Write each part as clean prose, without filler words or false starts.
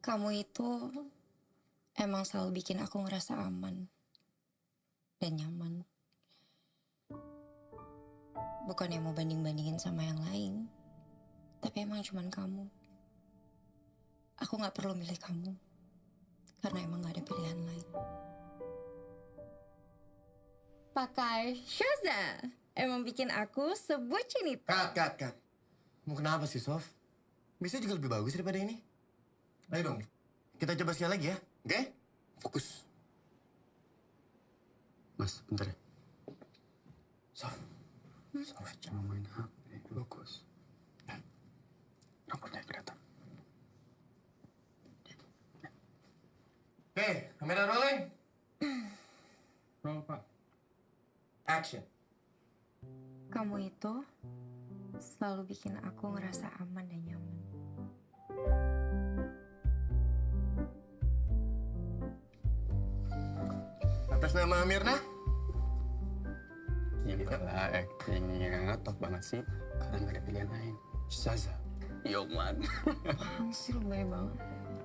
Kamu itu emang selalu bikin aku ngerasa aman dan nyaman. Bukan yang mau banding-bandingin sama yang lain, tapi emang cuman kamu. Aku gak perlu milih kamu, karena emang gak ada pilihan lain. Pakai Shaza emang bikin aku sebutin itu. Kak. Mau kenapa sih, Sof? Bisa juga lebih bagus daripada ini. Ayo dong, kita coba sekali lagi ya, oke? Fokus. Mas, bentar ya. Sof. Sof cuma main HP, bagus. Rambutnya kelihatan. Oke, kamera rolling. Roll, Pak. Action. Kamu itu selalu bikin aku ngerasa aman dan nyaman. Atas nama Mirna. Gila, actingnya top banget sih. Karena nggak ada pilihan lain. Shaza. Yoman. Apaan sih, lu baik banget.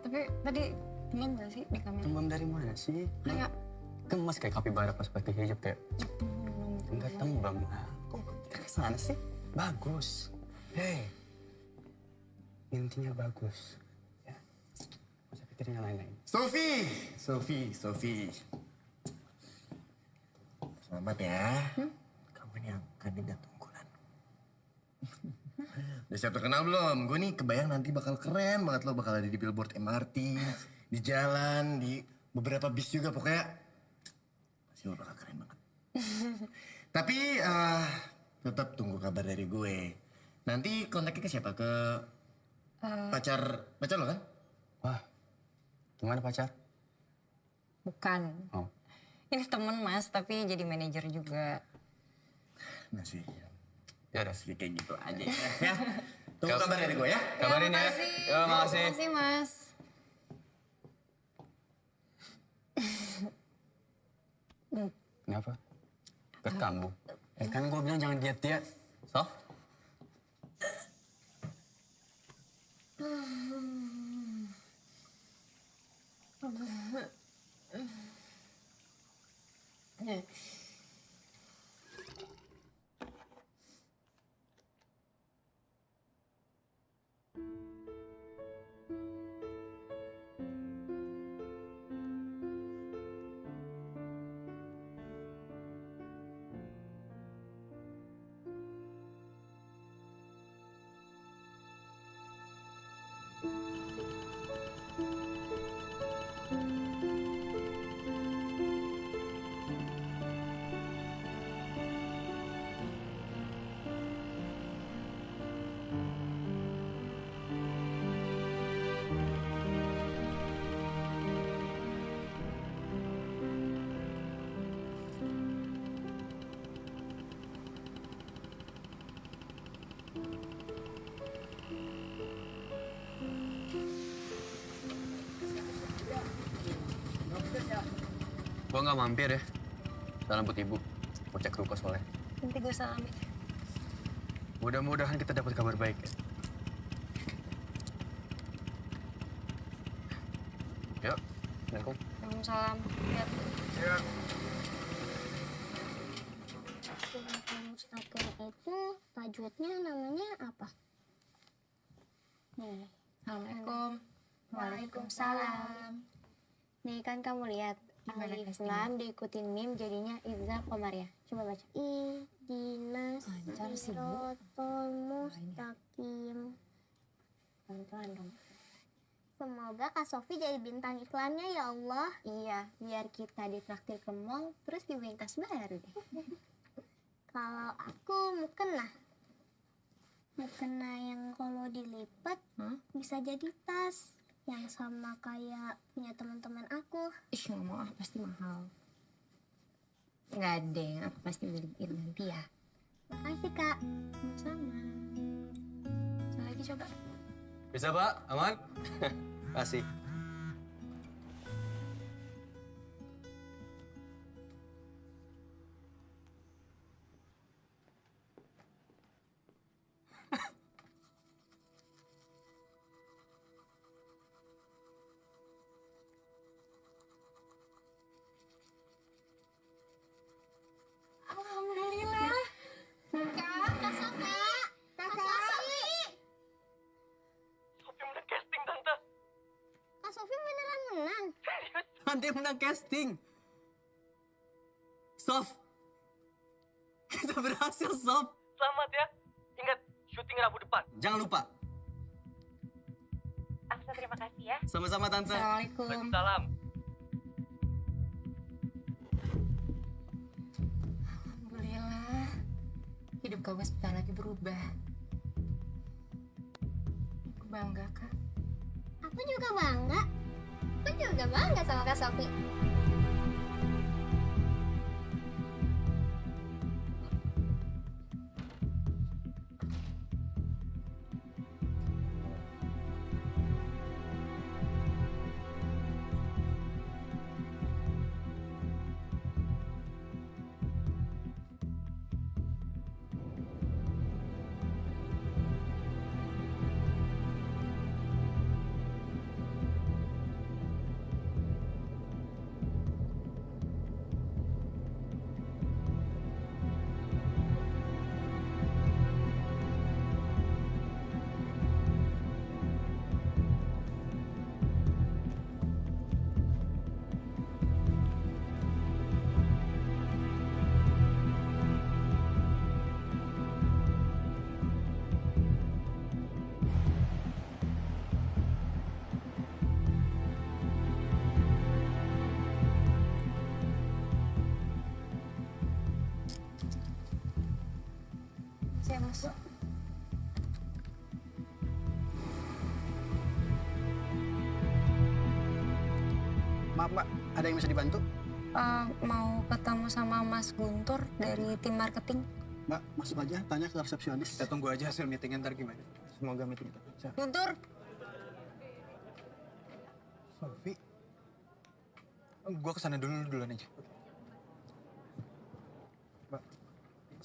Tapi tadi demam gak sih di kamera? Demam dari mana sih? Kayak Gemas kayak kapibara pas pakai hijab kayak. Enggak tembam. Nah, kok kita kesana sih? Bagus. Hei. Intinya bagus. Ya. Gak usah pikirin yang lain-lain. Sofi. Selamat ya. Kamu ini yang kandidat unggulan. Udah siap terkenal belum? Gue nih kebayang nanti bakal keren banget lo. Bakal ada di billboard MRT, di jalan, di beberapa bis juga. Pokoknya pasti lo bakal keren banget. Tapi tetap tunggu kabar dari gue. Nanti kontaknya ke siapa? Ke pacar lo kan? Wah, gimana pacar? bukan. Oh, Ini temen mas, tapi jadi manajer juga. Nah sih, ya udah. asli kayak gitu aja ya. Tunggu kabar dari gue ya. Kabarin ya. Yo, makasih. Makasih mas. Kenapa? Ke kamu. Kan gue bilang jangan diet-diet. Sof? Gue nggak mampir ya. Salam buat ibu. Mau cek ruko soalnya. Nanti gue salamin. Mudah-mudahan kita dapat kabar baik ya. Yuk, Assalamualaikum. Waalaikumsalam. Lihat. Ya. Surat mustaqim itu tajwidnya namanya apa? Nih. Assalamualaikum. Waalaikumsalam. Nih kan kamu lihat Gimana alif castingnya? lam diikutin mim jadinya iza komar ya. Coba baca. Ihdinas Lancar sih, Bu. siratal mustaqim. Pelan-pelan dong. Semoga Kak Sofi jadi bintang iklannya ya Allah. Iya, biar kita ditraktir ke mall terus dibeliin tas baru deh. Kalau aku mukena. Mukena yang kalau dilipat bisa jadi tas. Yang sama kayak punya teman-teman aku. Ih, nggak mau ah, pasti mahal. Nggak ada yang aku pasti beliin nanti ya. Makasih Kak. Sama. Coba lagi coba. Bisa, Pak? Aman? Kasih. Anda yang menang casting. Sof, kita berhasil, Sof. Selamat ya. Ingat, syuting Rabu depan. Jangan lupa. Aksa terima kasih ya. Sama-sama, Tante. Assalamualaikum. Waalaikumsalam. Alhamdulillah. Hidup kamu sebentar lagi berubah. Aku bangga, Kak. Aku juga bangga. Aku juga bangga sama Kak Sofi. Saya masuk. Maaf, Mbak. Ada yang bisa dibantu? Mau ketemu sama Mas Guntur dari tim marketing. Mbak, masuk aja. Tanya ke resepsionis. Kita tunggu aja hasil meetingnya ntar gimana. Semoga meeting kita lancar. Guntur, Sofi, gua kesana duluan aja. Mbak,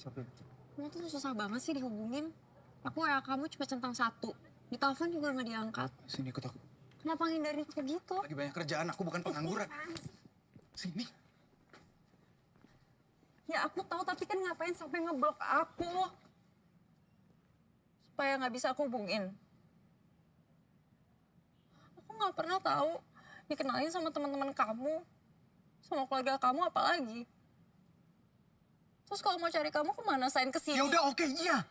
Sofi. kamu tuh susah banget sih dihubungin. Aku WA kamu cuma centang 1. Di telepon juga nggak diangkat. Sini ikut aku. Kenapa ngindarin aku gitu? Lagi banyak kerjaan, aku bukan pengangguran. Sini. Ya aku tahu, tapi kan ngapain sampai ngeblok aku? Supaya nggak bisa aku hubungin. Aku nggak pernah tahu dikenalin sama teman-teman kamu, sama keluarga kamu apalagi. Terus kalau mau cari kamu kemana? Selain kesini? Ya udah, oke, iya.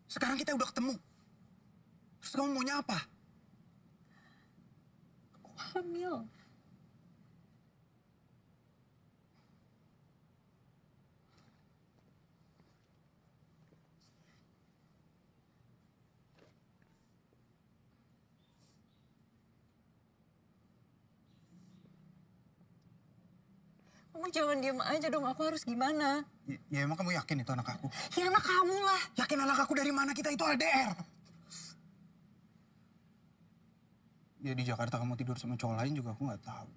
Sekarang kita udah ketemu. Terus kamu maunya apa? Aku hamil. Kamu jangan diem aja dong, aku harus gimana? Ya emang kamu yakin itu anak aku? Ya anak kamu lah. Yakin anak aku dari mana? Kita itu LDR. Ya di Jakarta kamu tidur sama cowok lain juga aku nggak tahu.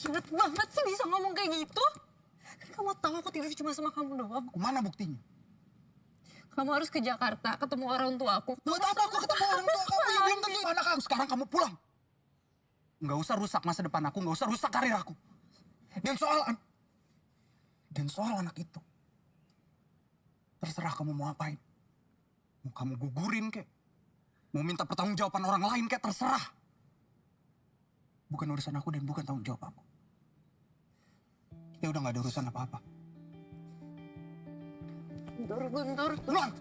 Gila banget sih bisa ngomong kayak gitu. Kan kamu tahu aku tidur cuma sama kamu doang. Mana buktinya? Kamu harus ke Jakarta, ketemu orang tua aku. Buat apa aku ketemu orang tua kamu? Ya belum tentu anak aku. Sekarang kamu pulang. Nggak usah rusak masa depan aku, nggak usah rusak karir aku. Dan soal anak itu. Terserah kamu mau apain. Mau kamu gugurin kek. Mau minta pertanggungjawaban orang lain kek, terserah. Bukan urusan aku dan bukan tanggung jawab aku. Kita udah gak ada urusan apa-apa. Guntur. Pulang!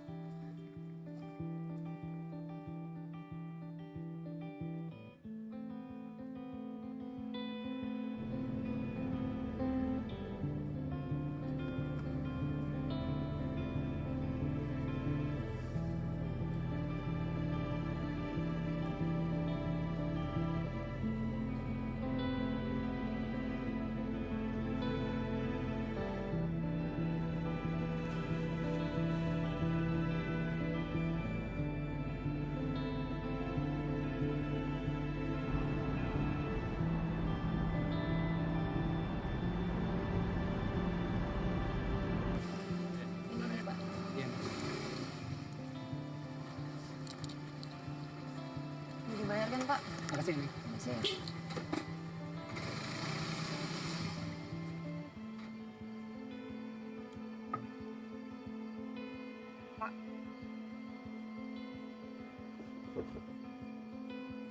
Mau dibayar kan, Pak? Makasih ini. Makasih.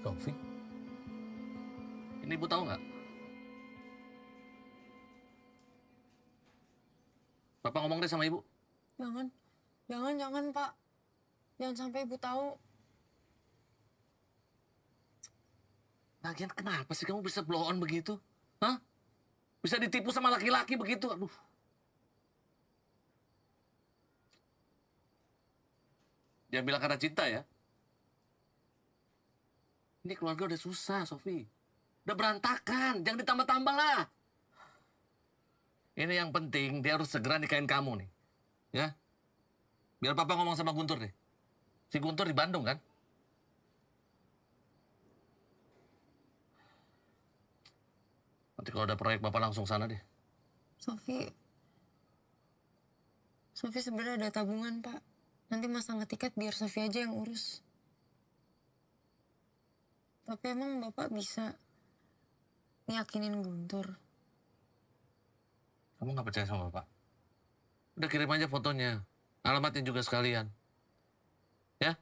Sofi? Ini Ibu tahu nggak? Bapak ngomong deh sama Ibu. Jangan Pak. Jangan sampai Ibu tahu. Lagian kenapa sih kamu bisa blow on begitu? Hah? Bisa ditipu sama laki-laki begitu? Aduh. Jangan bilang karena cinta ya. Ini keluarga udah susah, Sofi. Udah berantakan, jangan ditambah-tambah lah. Ini yang penting, dia harus segera nikahin kamu nih. Ya? Biar Papa ngomong sama Guntur deh. Si Guntur di Bandung kan? Nanti kalau ada proyek Bapak langsung sana deh. Sofi sebenarnya ada tabungan, Pak. Nanti masang tiket biar Sofi aja yang urus. Tapi emang Bapak bisa ngiyakinin Guntur? Kamu nggak percaya sama Bapak? Udah kirim aja fotonya. Alamatnya juga sekalian. Ya?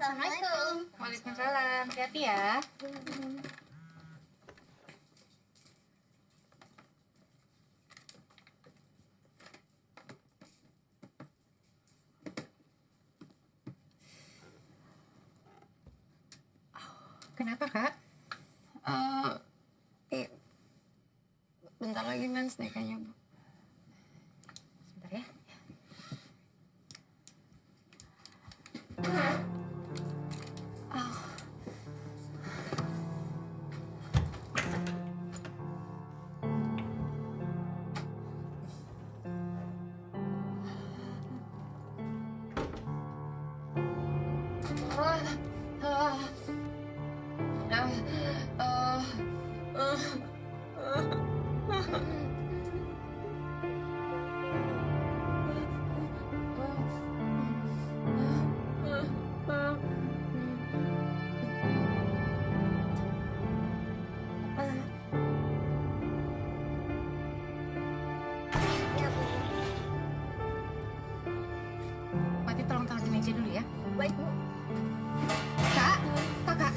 Assalamualaikum. Waalaikumsalam. Hati-hati ya. Kenapa, Kak? Bentar lagi mens deh kayaknya, Bu. Sebentar ya. Mati tolong taruh di meja dulu ya. Baik, Bu. Kak, kakak.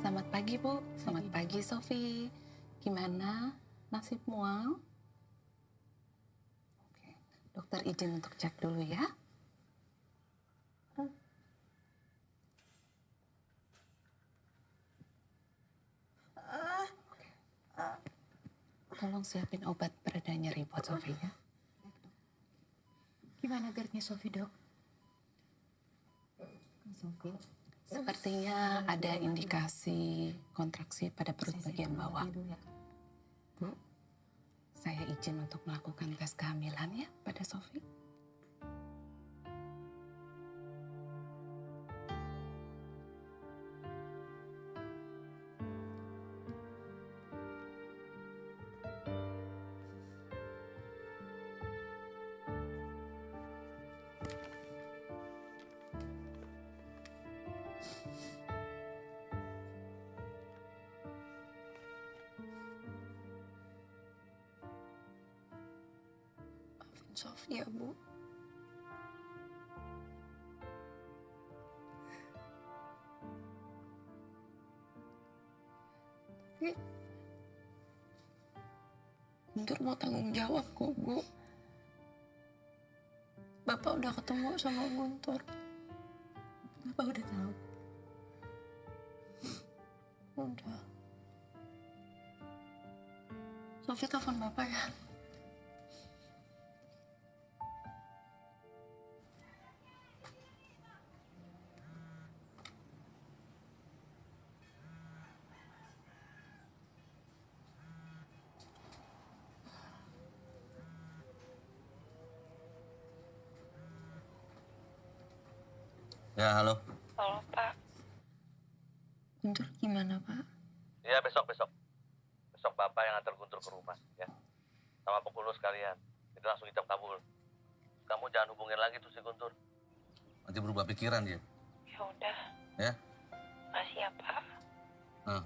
Selamat pagi, Bu. Selamat pagi, Sofi. Gimana? Nasib mual? Oke, dokter izin untuk cek dulu ya. Tolong siapin obat pereda nyeri buat Sofi ya. Gimana GERD-nya Sofi, Dok? Sofi. Sepertinya ada indikasi kontraksi pada perut bagian bawah. Bu, saya izin untuk melakukan tes kehamilan ya pada Sofi. Maafin Sofi ya, Bu. Tapi Guntur mau tanggung jawab kok, Bu. Bapak udah ketemu sama Guntur. Bapak udah tahu. Udah. Sofi telepon Bapak ya. Ya, halo. Halo, Pak. Guntur gimana, Pak? Ya, besok. Besok Bapak yang antar Guntur ke rumah, ya. Sama pengurus sekalian. Itu langsung ijab kabul. Kamu jangan hubungin lagi tuh si Guntur. Nanti berubah pikiran dia. Ya udah. Ya? Makasih ya, Pak. Nah.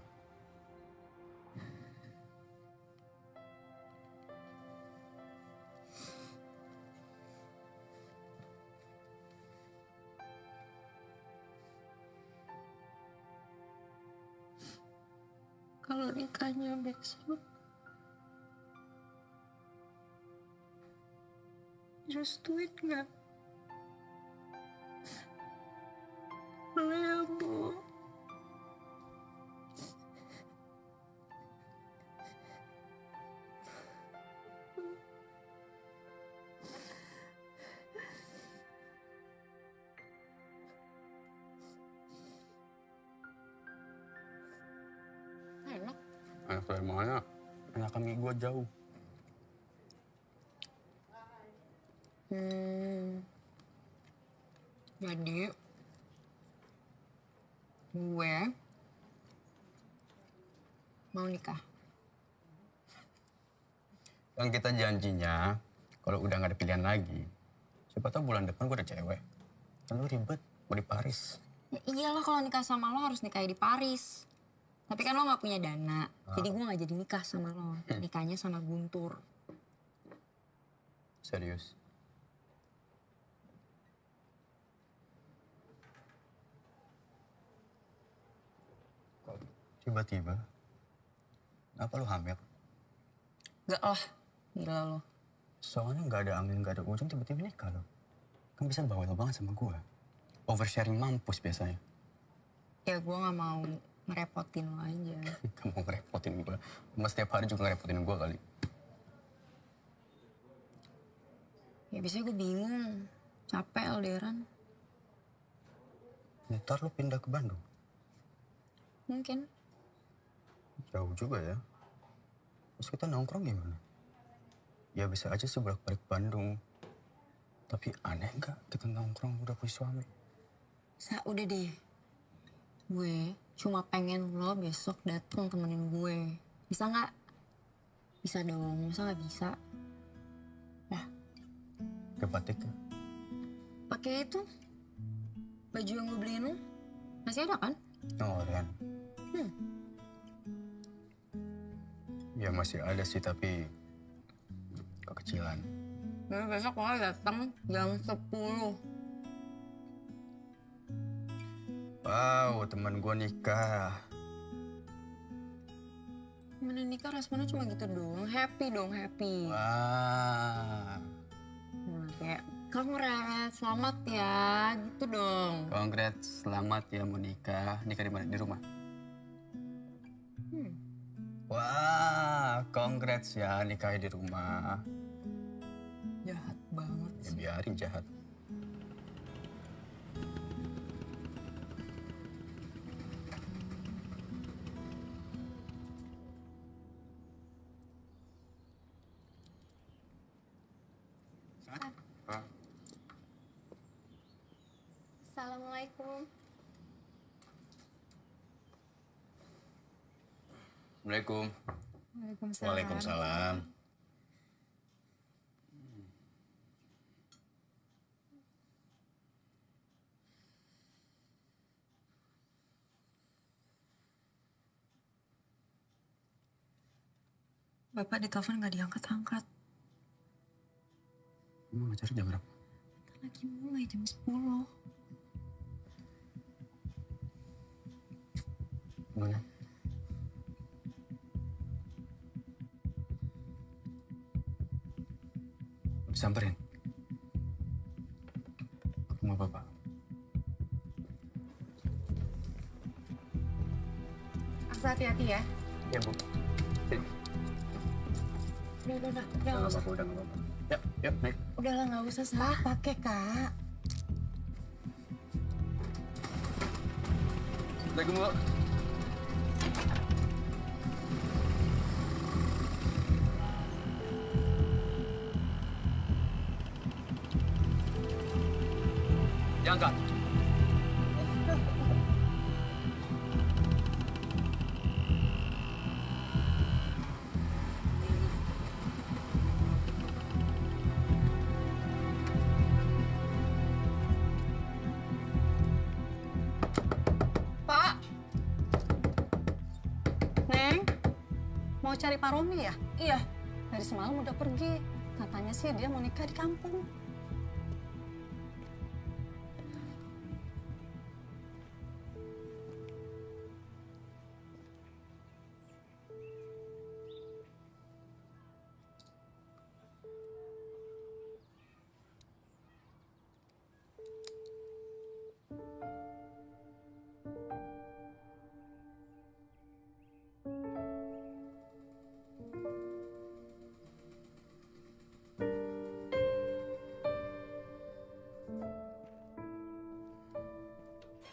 Kalau nikahnya besok, restuin nggak? Ya, Bu. Enak. Enak dari mana? Enak kami gue jauh. Jadi gue mau nikah. Kan kita janjinya kalau udah nggak ada pilihan lagi. Siapa tahu bulan depan gue ada cewek. Kan lu ribet, mau di Paris. Ya iyalah kalau nikah sama lo harus nikah di Paris. Tapi kan lo nggak punya dana, jadi gue nggak jadi nikah sama lo. Nikahnya sama Guntur. Serius. Kok tiba-tiba? Kenapa lu hamil? Gak lah, gila lo. Soalnya nggak ada angin, nggak ada ujung, tiba-tiba nikah lo. Kan bisa bawel banget sama gue. Oversharing mampus biasanya. Ya gue nggak mau ngerepotin lo aja. Kamu ngerepotin gue. Kamu setiap hari juga ngerepotin gue kali. Ya biasanya gue bingung, capek LDRan. Ntar lu pindah ke Bandung. Mungkin. Jauh juga ya. Terus kita nongkrong gimana? Ya bisa aja sih bolak-balik Bandung. Tapi aneh nggak kita nongkrong udah punya suami? Udah deh. Gue cuma pengen lo besok datang temenin gue. Bisa nggak? Bisa dong, masa nggak bisa? Ke batik ya? Pakai itu baju yang gue beliin lo masih ada kan? Oh, Ren. Ya masih ada sih tapi kekecilan. Ya, besok lo datang jam 10. Wow, teman gue nikah. Mana nikah responnya cuma gitu doang. Happy dong, happy. Wah. Nah, kayak, congrats, selamat ya, gitu dong. Congrats, selamat ya mau nikah. Nikah di mana? Di rumah? Wah, congrats ya nikah di rumah. Jahat banget Ya sih. biarin jahat. Assalamualaikum. Assalamualaikum. Waalaikumsalam. Waalaikumsalam. Bapak ditelepon nggak diangkat-angkat. Mau ngajar jam berapa? Lagi mulai jam 10. Gimana? Samperin. Aku mau bapak. Asa hati-hati ya. Ya, Bu. Sini. Udah, nggak usah. Udah, nggak apa-apa. Yuk, yuk, naik. Udahlah, nggak usah salah pakai, Kak. Assalamualaikum, Bu. Diangkat. mau cari Pak Romi ya? Iya. Dari semalam udah pergi. Katanya sih dia mau nikah di kampung.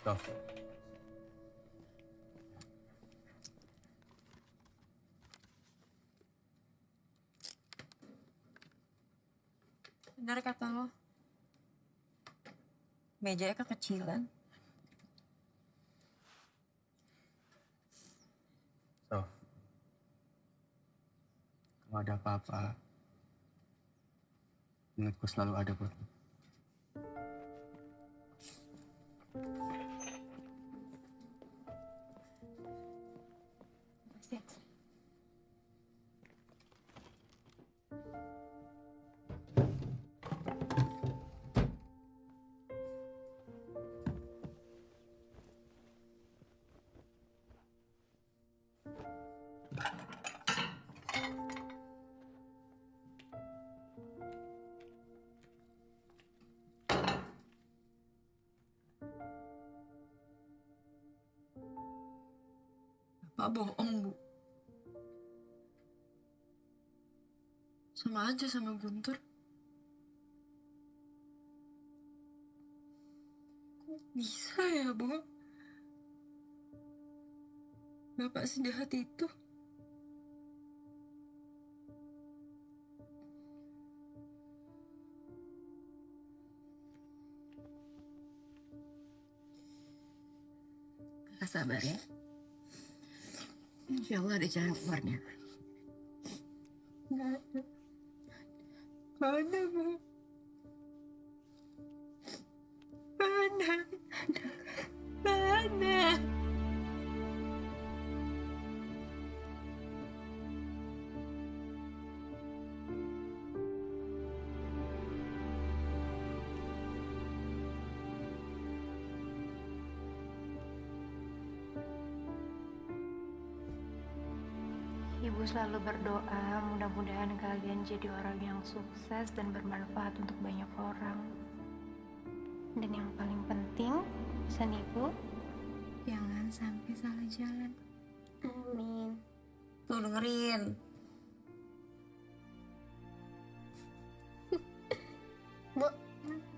Tuh. Benar kata lo. Mejanya kekecilan. So, kalau ada apa-apa, ingatku selalu ada buat lo. Bapak bohong, Bu. Sama aja sama Guntur. Kok bisa ya, Bu? Bapak sejahat itu. Kakak sabar ya. Insya Allah ada jalan keluarnya. Nggak ada. Nggak ada, Bu. Nggak ada. Nggak ada. Ibu selalu berdoa, mudah-mudahan kalian jadi orang yang sukses dan bermanfaat untuk banyak orang. Dan yang paling penting, pesan Ibu, jangan sampai salah jalan. Amin. Tuh dengerin. Bu,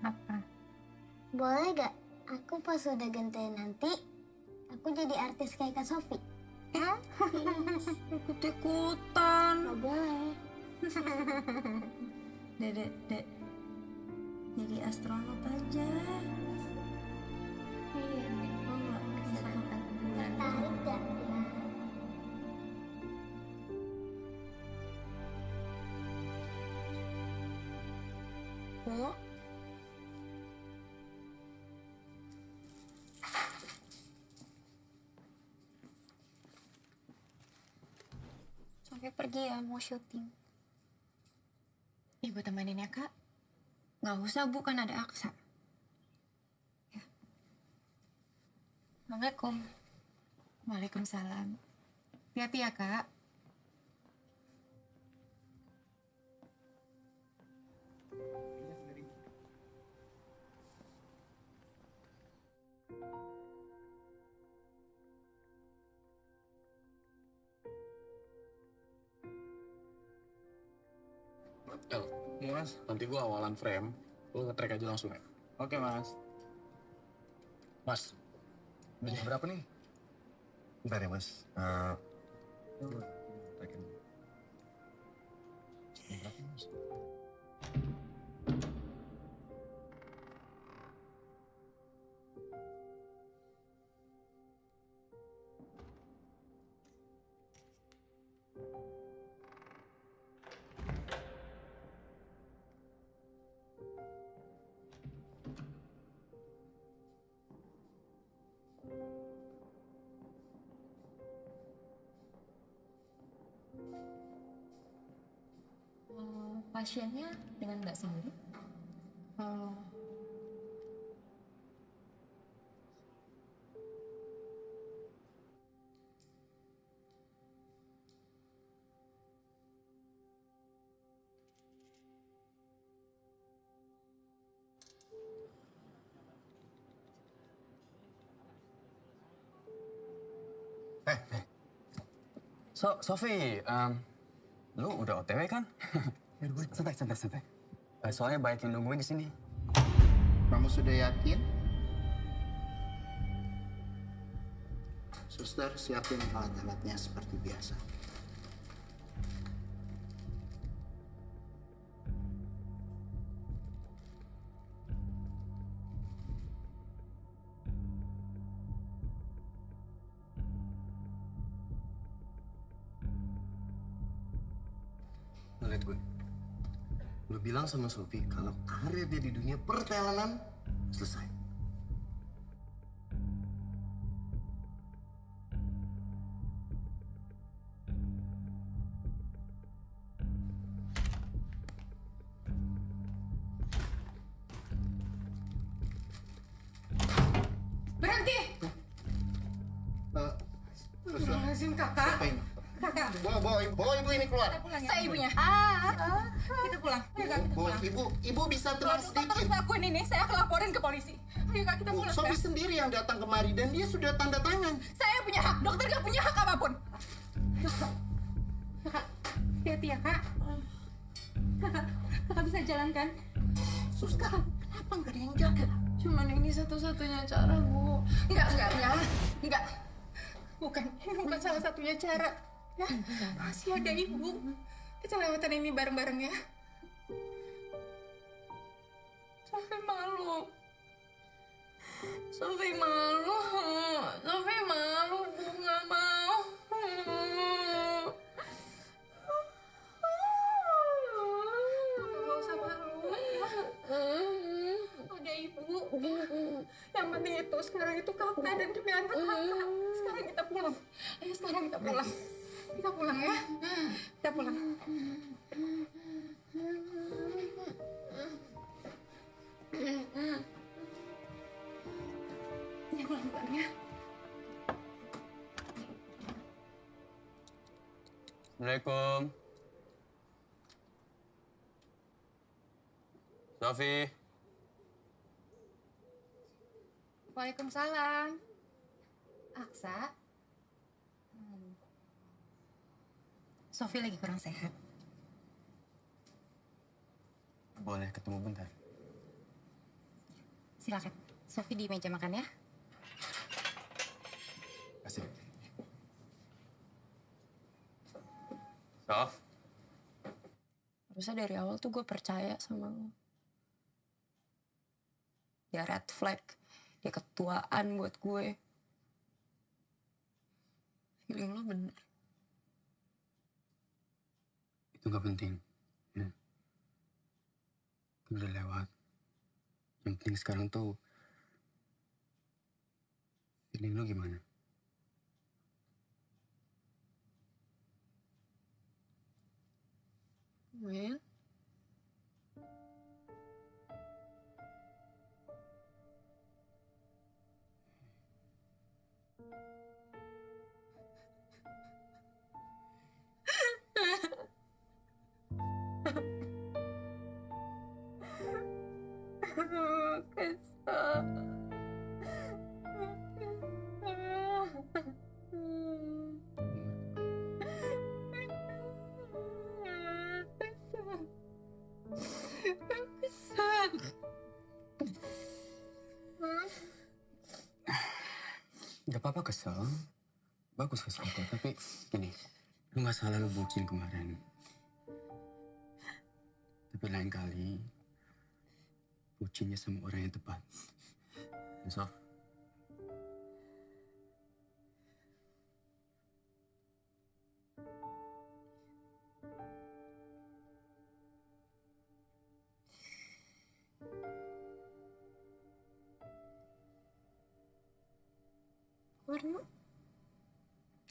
Apa? boleh gak aku pas udah gede nanti, aku jadi artis kayak Kak Sofi? Hah? Ikut-ikutan. Gak boleh. Dek. Jadi astronot aja. Iya, Oh, nggak bisa makan bulan. tertarik gak? Bu. Sampai pergi ya, mau syuting. Ibu temenin ya, Kak. Nggak usah, Bu, kan ada Aksa. Ya. Assalamualaikum. Waalaikumsalam. Hati-hati ya, Kak. El, ini mas, nanti gua awalan frame, lu nge-track aja langsung ya. Oke mas. Mas, udah jam berapa nih? Bentar ya, Mas. Tracking. Jam berapa mas? pasiennya dengan Mbak sendiri? Sofi, lu udah OTW kan? Santai. Soalnya banyak yang nungguin di sini. Kamu sudah yakin? Suster, siapin alat-alatnya seperti biasa. Lu lihat gue. Lu bilang sama Sofi kalau karir dia di dunia pertelenan selesai. Berhenti! Suster, kakak. apa ini? Kakak. Bawa ibu ini keluar. Saya ibunya. Kita pulang. Ayo kak, kita Bawa pulang. ibu bisa tenang Kalau sedikit. terus ngelakuin ini, saya akan laporin ke polisi. Ayo kak, kita pulang. Sofi Kak. sendiri yang datang kemari dan dia sudah tanda tangan. Saya punya hak, dokter gak punya hak apapun. Kakak, hati-hati ya kak. Kakak bisa jalan kan? Suster, kenapa nggak ada yang jaga? Cuman ini satu-satunya cara, Bu. Enggak. Bukan, ini bukan salah satunya cara. Ya, masih ada ibu. Kita lewatan ini bareng-bareng ya. Sofi malu. Sofi malu, Bu. Nggak mau. Nggak usah malu. Ada ibu. Yang penting itu sekarang itu kakak dan juga anak kakak. Sekarang kita pulang. Ayo sekarang kita pulang. Kita pulang ya. Kita pulang. Ya pelan-pelan ya. Assalamualaikum. Sofi. Waalaikumsalam. Aksa. Sofi lagi kurang sehat. Boleh ketemu bentar? Silakan. Sofi di meja makan ya. Kasih. Sof. Harusnya dari awal tuh gue percaya sama lo. Dia red flag. Dia ketuaan buat gue. Feeling lo bener. Itu gak penting. Ya. Udah lewat. Yang penting sekarang tuh feeling lu gimana? Well, Gak apa-apa kesel. Bagus kesel kok. Tapi gini, lu gak salah lu bucin kemarin. Tapi lain kali, bucinnya sama orang yang tepat. Sof. Warna?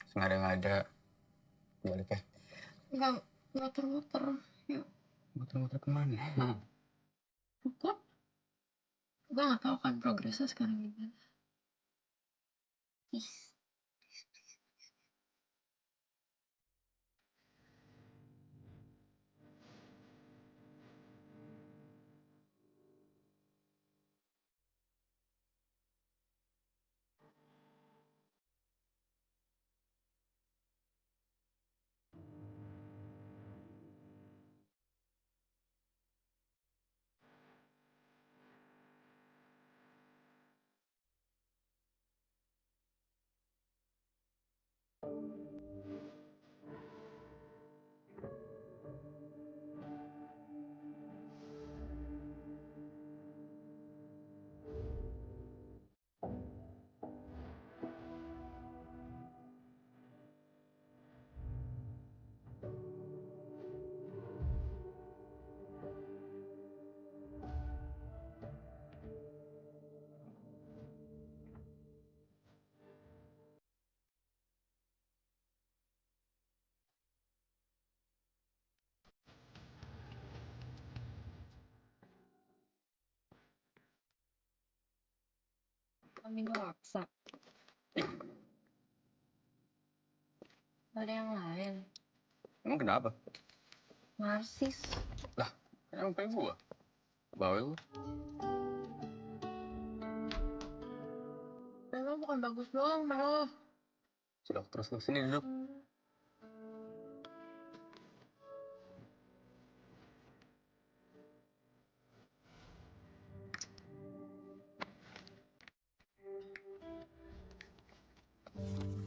Sengaja nggak ada. Balik ya. Nggak termuter. Yuk. Muter-muter kemana? Kok? Gue gak tahu kan progresnya sekarang gimana. Minggu laksa. Ada yang lain. Emang kenapa? Narsis. Lah, kan emang pengen gua. Bawel lu. Memang bukan bagus doang, bro. Cilok terus lu sini duduk.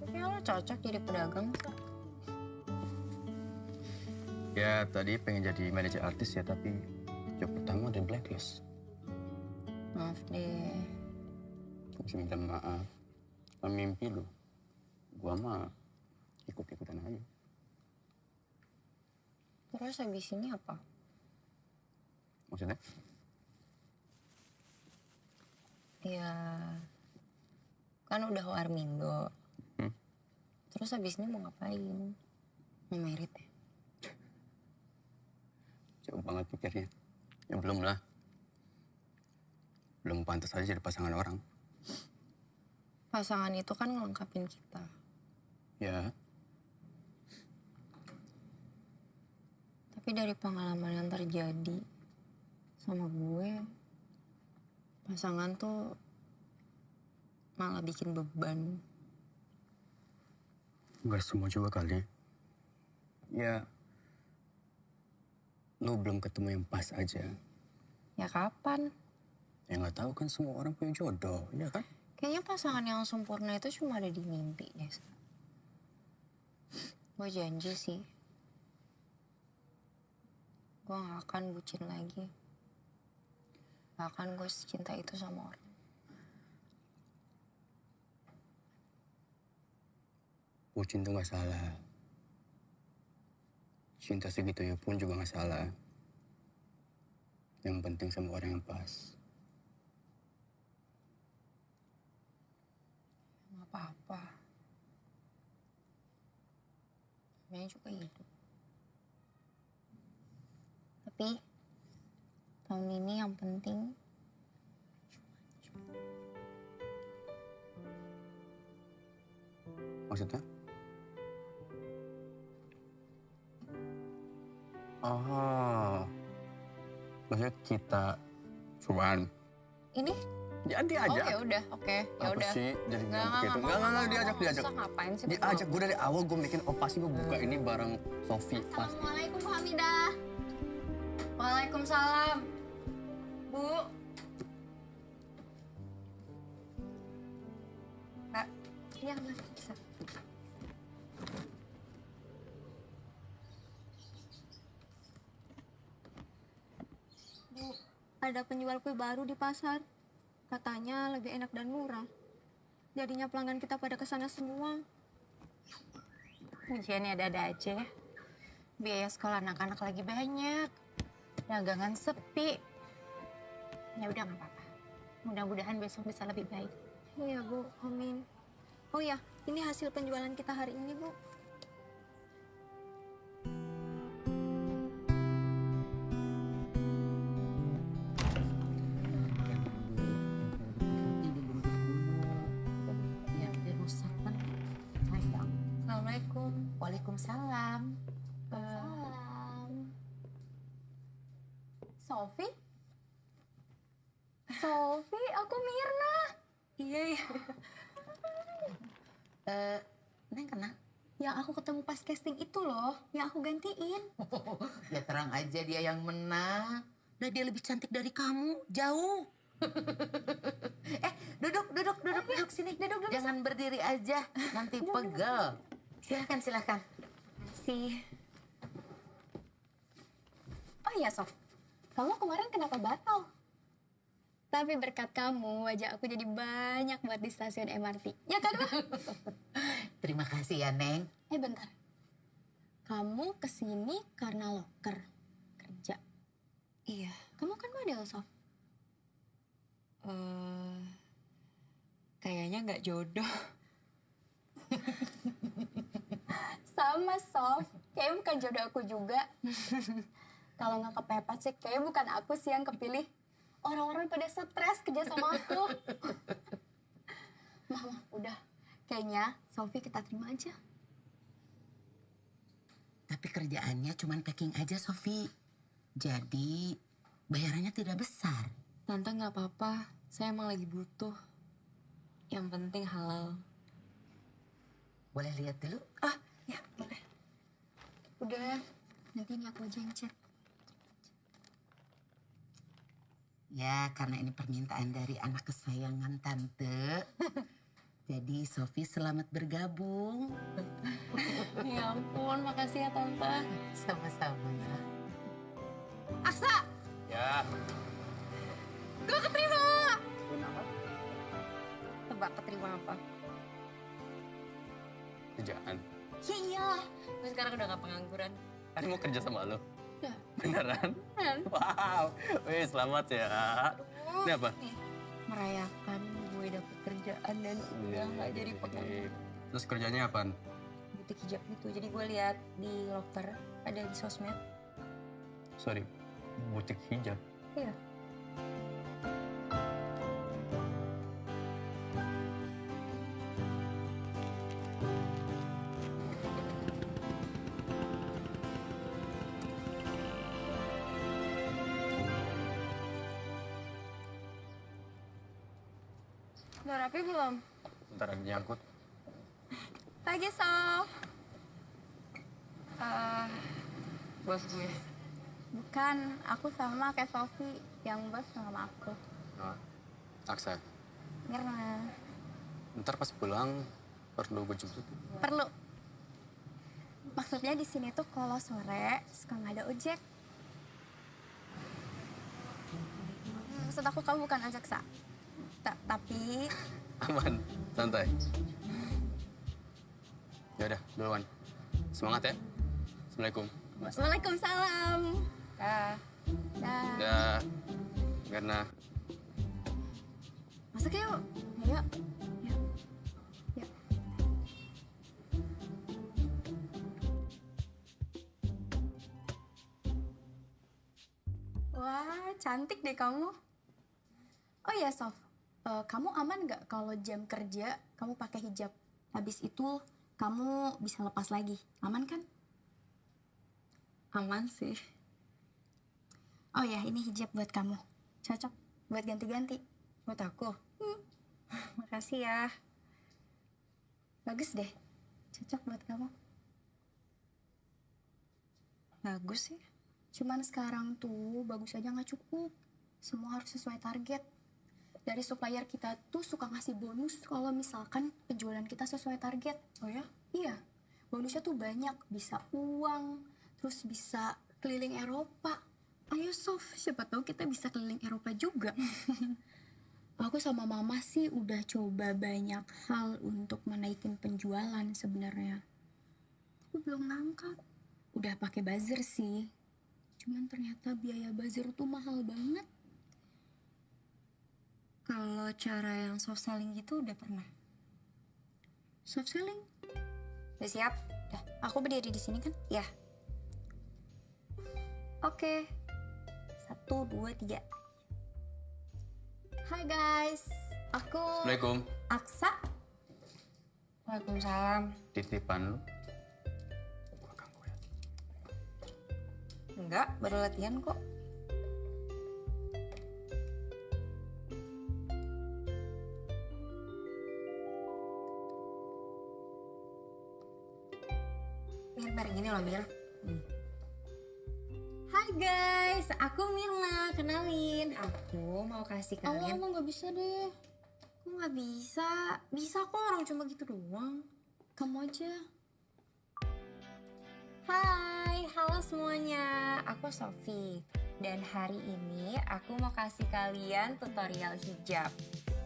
Kayaknya lo cocok jadi pedagang. Ya, tadi pengen jadi manajer artis ya, tapi job pertama udah blacklist. Maaf deh. Gua bisa minta maaf. Kan mimpi lu. Gua mah ikut-ikutan aja. Terus habis ini apa? Maksudnya? Ya, kan udah warmindo. Terus habis ini mau ngapain? Mau merit ya? Jauh banget pikirnya. Ya belum lah. Belum pantas aja jadi pasangan orang. Pasangan itu kan ngelengkapin kita. Ya. Tapi dari pengalaman yang terjadi sama gue, pasangan tuh malah bikin beban. Enggak semua juga kali. Ya, lu belum ketemu yang pas aja. Ya kapan? Ya nggak tahu kan semua orang punya jodoh, ya kan? Kayaknya pasangan yang sempurna itu cuma ada di mimpi deh. Gue janji sih, gue gak akan bucin lagi. Gak akan gue secinta itu sama orang. Bucin tuh nggak salah. Cinta segitunya pun juga nggak salah. Yang penting sama orang yang pas. Gak apa-apa. Namanya juga hidup. Tapi tahun ini yang penting Maksudnya? Oh, maksudnya kita cuman ini jadi aja. Oh ya udah, oke, ya Apa udah. sih jadi Nggak, gitu? nggak, Nggak, diajak. Masa ngapain sih? Diajak, gue dari awal gue bikin, oh pasti gue buka ini bareng Sofi pasti. Assalamualaikum Bu Hamidah. Waalaikumsalam. Bu. Kak, iya Mas, bisa. Bu, ada penjual kue baru di pasar. Katanya lebih enak dan murah. Jadinya pelanggan kita pada kesana semua. Ujiannya ada-ada aja. Biaya sekolah anak-anak lagi banyak. Dagangan sepi. Ya udah nggak apa-apa. Mudah-mudahan besok bisa lebih baik. Iya Bu, amin. Oh ya, ini hasil penjualan kita hari ini Bu. Sofi? Sofi, aku Mirna. Iya. Neng kenal? Yang aku ketemu pas casting itu loh, yang aku gantiin. Ya terang aja dia yang menang. Nah dia lebih cantik dari kamu, jauh. Duduk sini. Duduk. Jangan berdiri aja, nanti pegel. Silahkan. Makasih. Oh iya, Sof. Kamu kemarin kenapa batal? Tapi berkat kamu, wajah aku jadi banyak buat di stasiun MRT. Ya kan, Ma? Terima kasih ya, Neng. Bentar. Kamu kesini karena loker kerja. Iya. Kamu kan model, Sof. Kayaknya nggak jodoh. Sama, Sof. Kayaknya bukan jodoh aku juga. Kalau nggak kepepet sih, kayaknya bukan aku sih yang kepilih. Orang-orang pada stres kerja sama aku. Mah, udah. Kayaknya Sofi kita terima aja. Tapi kerjaannya cuma packing aja, Sofi. Jadi bayarannya tidak besar. Tante nggak apa-apa, saya emang lagi butuh. Yang penting halal. Boleh lihat dulu? Ya boleh. Udah, nanti ini aku aja yang cek. Ya, karena ini permintaan dari anak kesayangan Tante. Jadi Sofi selamat bergabung. Ya ampun, makasih ya Tante. Sama-sama. Aksa! Ya. Gue keterima! Tebak keterima apa? Kerjaan. Ya iyalah, gue sekarang udah gak pengangguran. Kan mau kerja sama lo? Udah. Beneran? Beneran. Wow. Wih, selamat ya. Ini apa? Merayakan gue dapet kerjaan dan udah gak jadi pengangguran. Terus kerjanya apaan? Butik hijab gitu, jadi gue lihat di loker ada di sosmed. Sorry, butik hijab. Iya. Udah rapi belum? Bentar lagi nyangkut. Pagi, Sof. Bos gue. Bukan, aku sama kayak Sofi. Yang bos sama aku. Nah, Aksa, Mirna. ntar pas pulang perlu gue jemput. Perlu. Maksudnya di sini tuh kalau sore suka nggak ada ojek. Maksud aku kamu bukan ajak Sa. Tapi Aman, santai. Ya udah, duluan. Semangat ya. Assalamualaikum. Waalaikumsalam. Dah. Dah. Karena Masuk yuk. Ayo. Yuk. Yuk. Wah, cantik deh kamu. Oh iya, Sof. Kamu aman nggak kalau jam kerja kamu pakai hijab? Habis itu kamu bisa lepas lagi. Aman kan? Aman sih. Oh ya, ini hijab buat kamu. Cocok buat ganti-ganti. Buat aku? Makasih ya. Bagus deh. Cocok buat kamu. Bagus sih. Cuman sekarang tuh bagus aja nggak cukup. Semua harus sesuai target. Dari supplier kita tuh suka ngasih bonus kalau misalkan penjualan kita sesuai target. Oh ya? Iya. Bonusnya tuh banyak. Bisa uang, terus bisa keliling Eropa. Ayo Sof, siapa tahu kita bisa keliling Eropa juga. Aku sama mama sih udah coba banyak hal untuk menaikin penjualan sebenarnya. Tapi belum ngangkat. Udah pakai buzzer sih. Cuman ternyata biaya buzzer tuh mahal banget. Kalau cara yang soft selling gitu udah pernah? Soft selling? Udah siap? Udah. Aku berdiri di sini kan? Ya. Oke. 1, 2, 3. Hai guys. Aku Assalamualaikum. Aksa. Waalaikumsalam. Titipan lu. Enggak, baru latihan kok. Ini loh Mir. Hai guys, aku Mirna, kenalin. Aku mau kasih kalian. Aku nggak bisa deh. Aku nggak bisa. Bisa kok, orang cuma gitu doang. Kamu aja. Hai, halo semuanya. Aku Sofi. Dan hari ini aku mau kasih kalian tutorial hijab.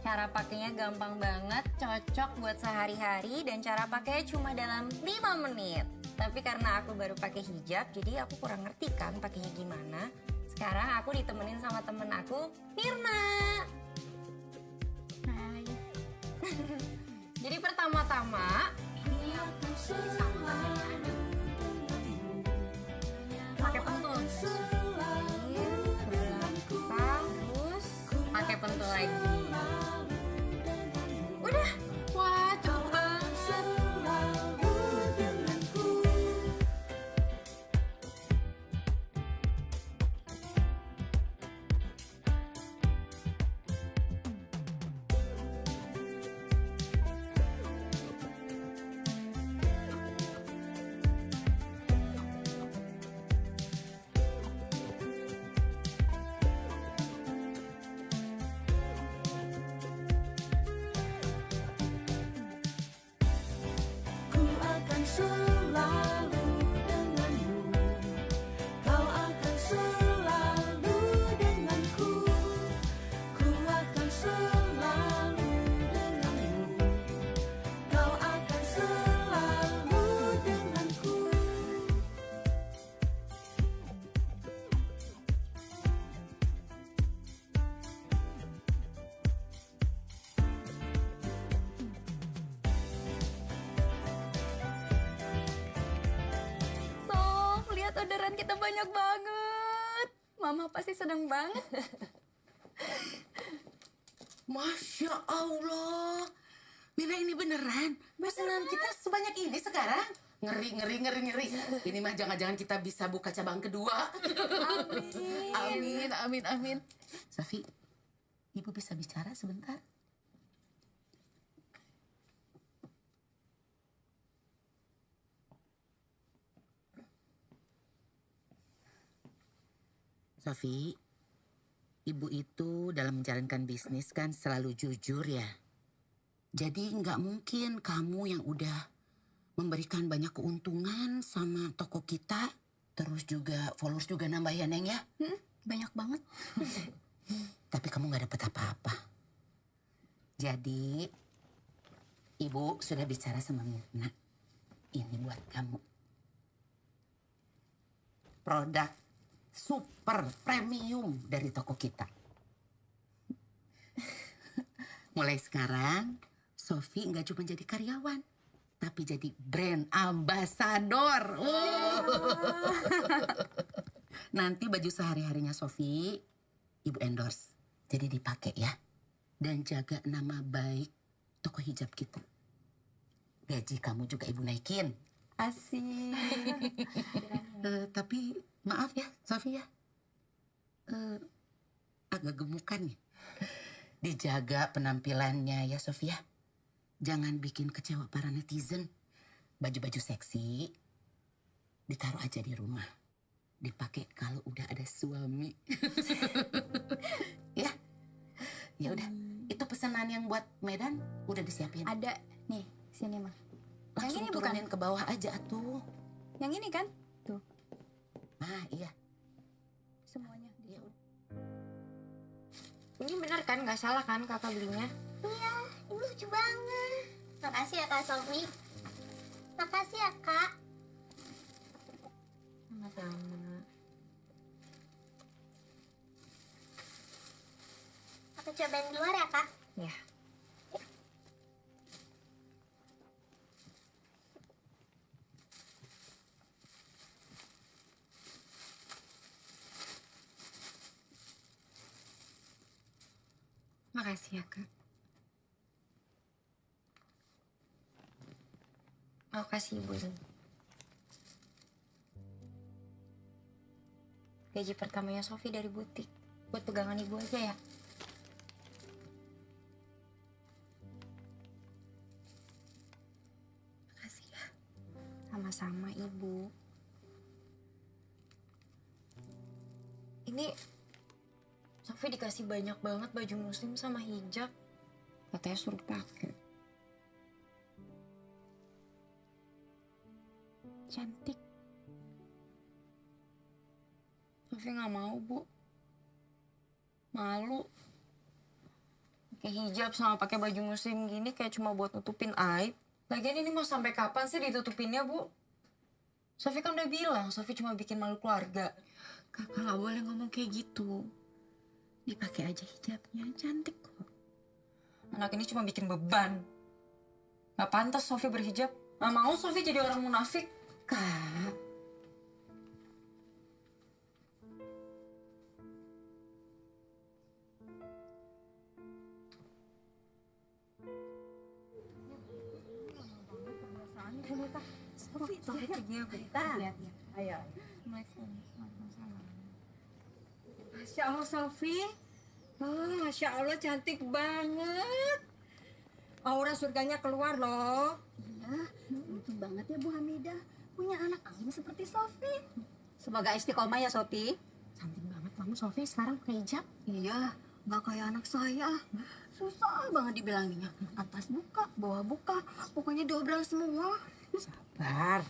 Cara pakainya gampang banget, cocok buat sehari-hari, dan cara pakainya cuma dalam 5 menit. Tapi karena aku baru pakai hijab, jadi aku kurang ngerti kan pakainya gimana. Sekarang aku ditemenin sama temen aku, Mirna. Hai. Jadi pertama-tama, pakai pentul. Terus pakai pentul lagi. Udah, wah cepet banget. Orderan kita banyak banget. Mama pasti seneng banget. Masya Allah. Mira, ini beneran? Pesanan kita sebanyak ini sekarang? Ngeri. Ini mah jangan-jangan kita bisa buka cabang kedua. Amin. Safi, Ibu bisa bicara sebentar? Safi, Ibu itu dalam menjalankan bisnis kan selalu jujur ya. Jadi nggak mungkin kamu yang udah memberikan banyak keuntungan sama toko kita, terus juga followers juga nambah ya Neng ya? Banyak banget. Tapi kamu nggak dapet apa-apa. Jadi Ibu sudah bicara sama Mirna. Ini buat kamu. Produk super premium dari toko kita. Mulai sekarang, Sofi nggak cuma jadi karyawan, tapi jadi brand ambassador. Nanti baju sehari-harinya Sofi, Ibu endorse. Jadi dipakai ya. Dan jaga nama baik toko hijab kita. Gaji kamu juga Ibu naikin. Asik. Tapi maaf ya, Sofi ya. Agak gemukan nih. Dijaga penampilannya ya, Sofi ya. Jangan bikin kecewa para netizen. Baju-baju seksi ditaruh aja di rumah. Dipakai kalau udah ada suami. Ya. Ya udah. Itu pesanan yang buat Medan udah disiapin. Ada nih, sini mah. Langsung yang ini turunin bukan ke bawah aja tuh. Yang ini kan? Tuh. Ah, iya. Semuanya. Ya, Ini benar kan? Nggak salah kan kakak belinya? Iya, ini lucu banget. Makasih ya Kak Sofi. Makasih ya Kak. Sama-sama. Aku cobain di luar ya Kak. Ya. Makasih ya, Kak. Mau kasih Ibu ini. Gaji pertamanya Sofi dari butik. Buat pegangan Ibu aja ya. Makasih ya. Sama-sama Ibu. Ini Sofi dikasih banyak banget baju muslim sama hijab. Katanya suruh pakai. Cantik. Sofi nggak mau, Bu. Malu. Pakai hijab sama pakai baju muslim gini kayak cuma buat nutupin aib. Lagian ini mau sampai kapan sih ditutupinnya, Bu? Sofi kan udah bilang, Sofi cuma bikin malu keluarga. Kakak nggak boleh ngomong kayak gitu. Dipakai aja hijabnya, cantik kok. Anak ini cuma bikin beban. Gak pantas Sofi berhijab. Gak mau Sofi jadi orang munafik. Kak, Sofi pergi ya, Bu. Ayo. Masya Allah, Sofi. Oh, Masya Allah, cantik banget. Aura surganya keluar loh. Iya, untung banget ya Bu Hamidah punya anak angin seperti Sofi. Semoga istiqomah ya, Sofi. Cantik banget kamu Sofi sekarang pakai hijab. Iya, nggak kayak anak saya. Susah banget dibilanginnya. Atas buka, bawah buka, pokoknya diobral semua. Sabar.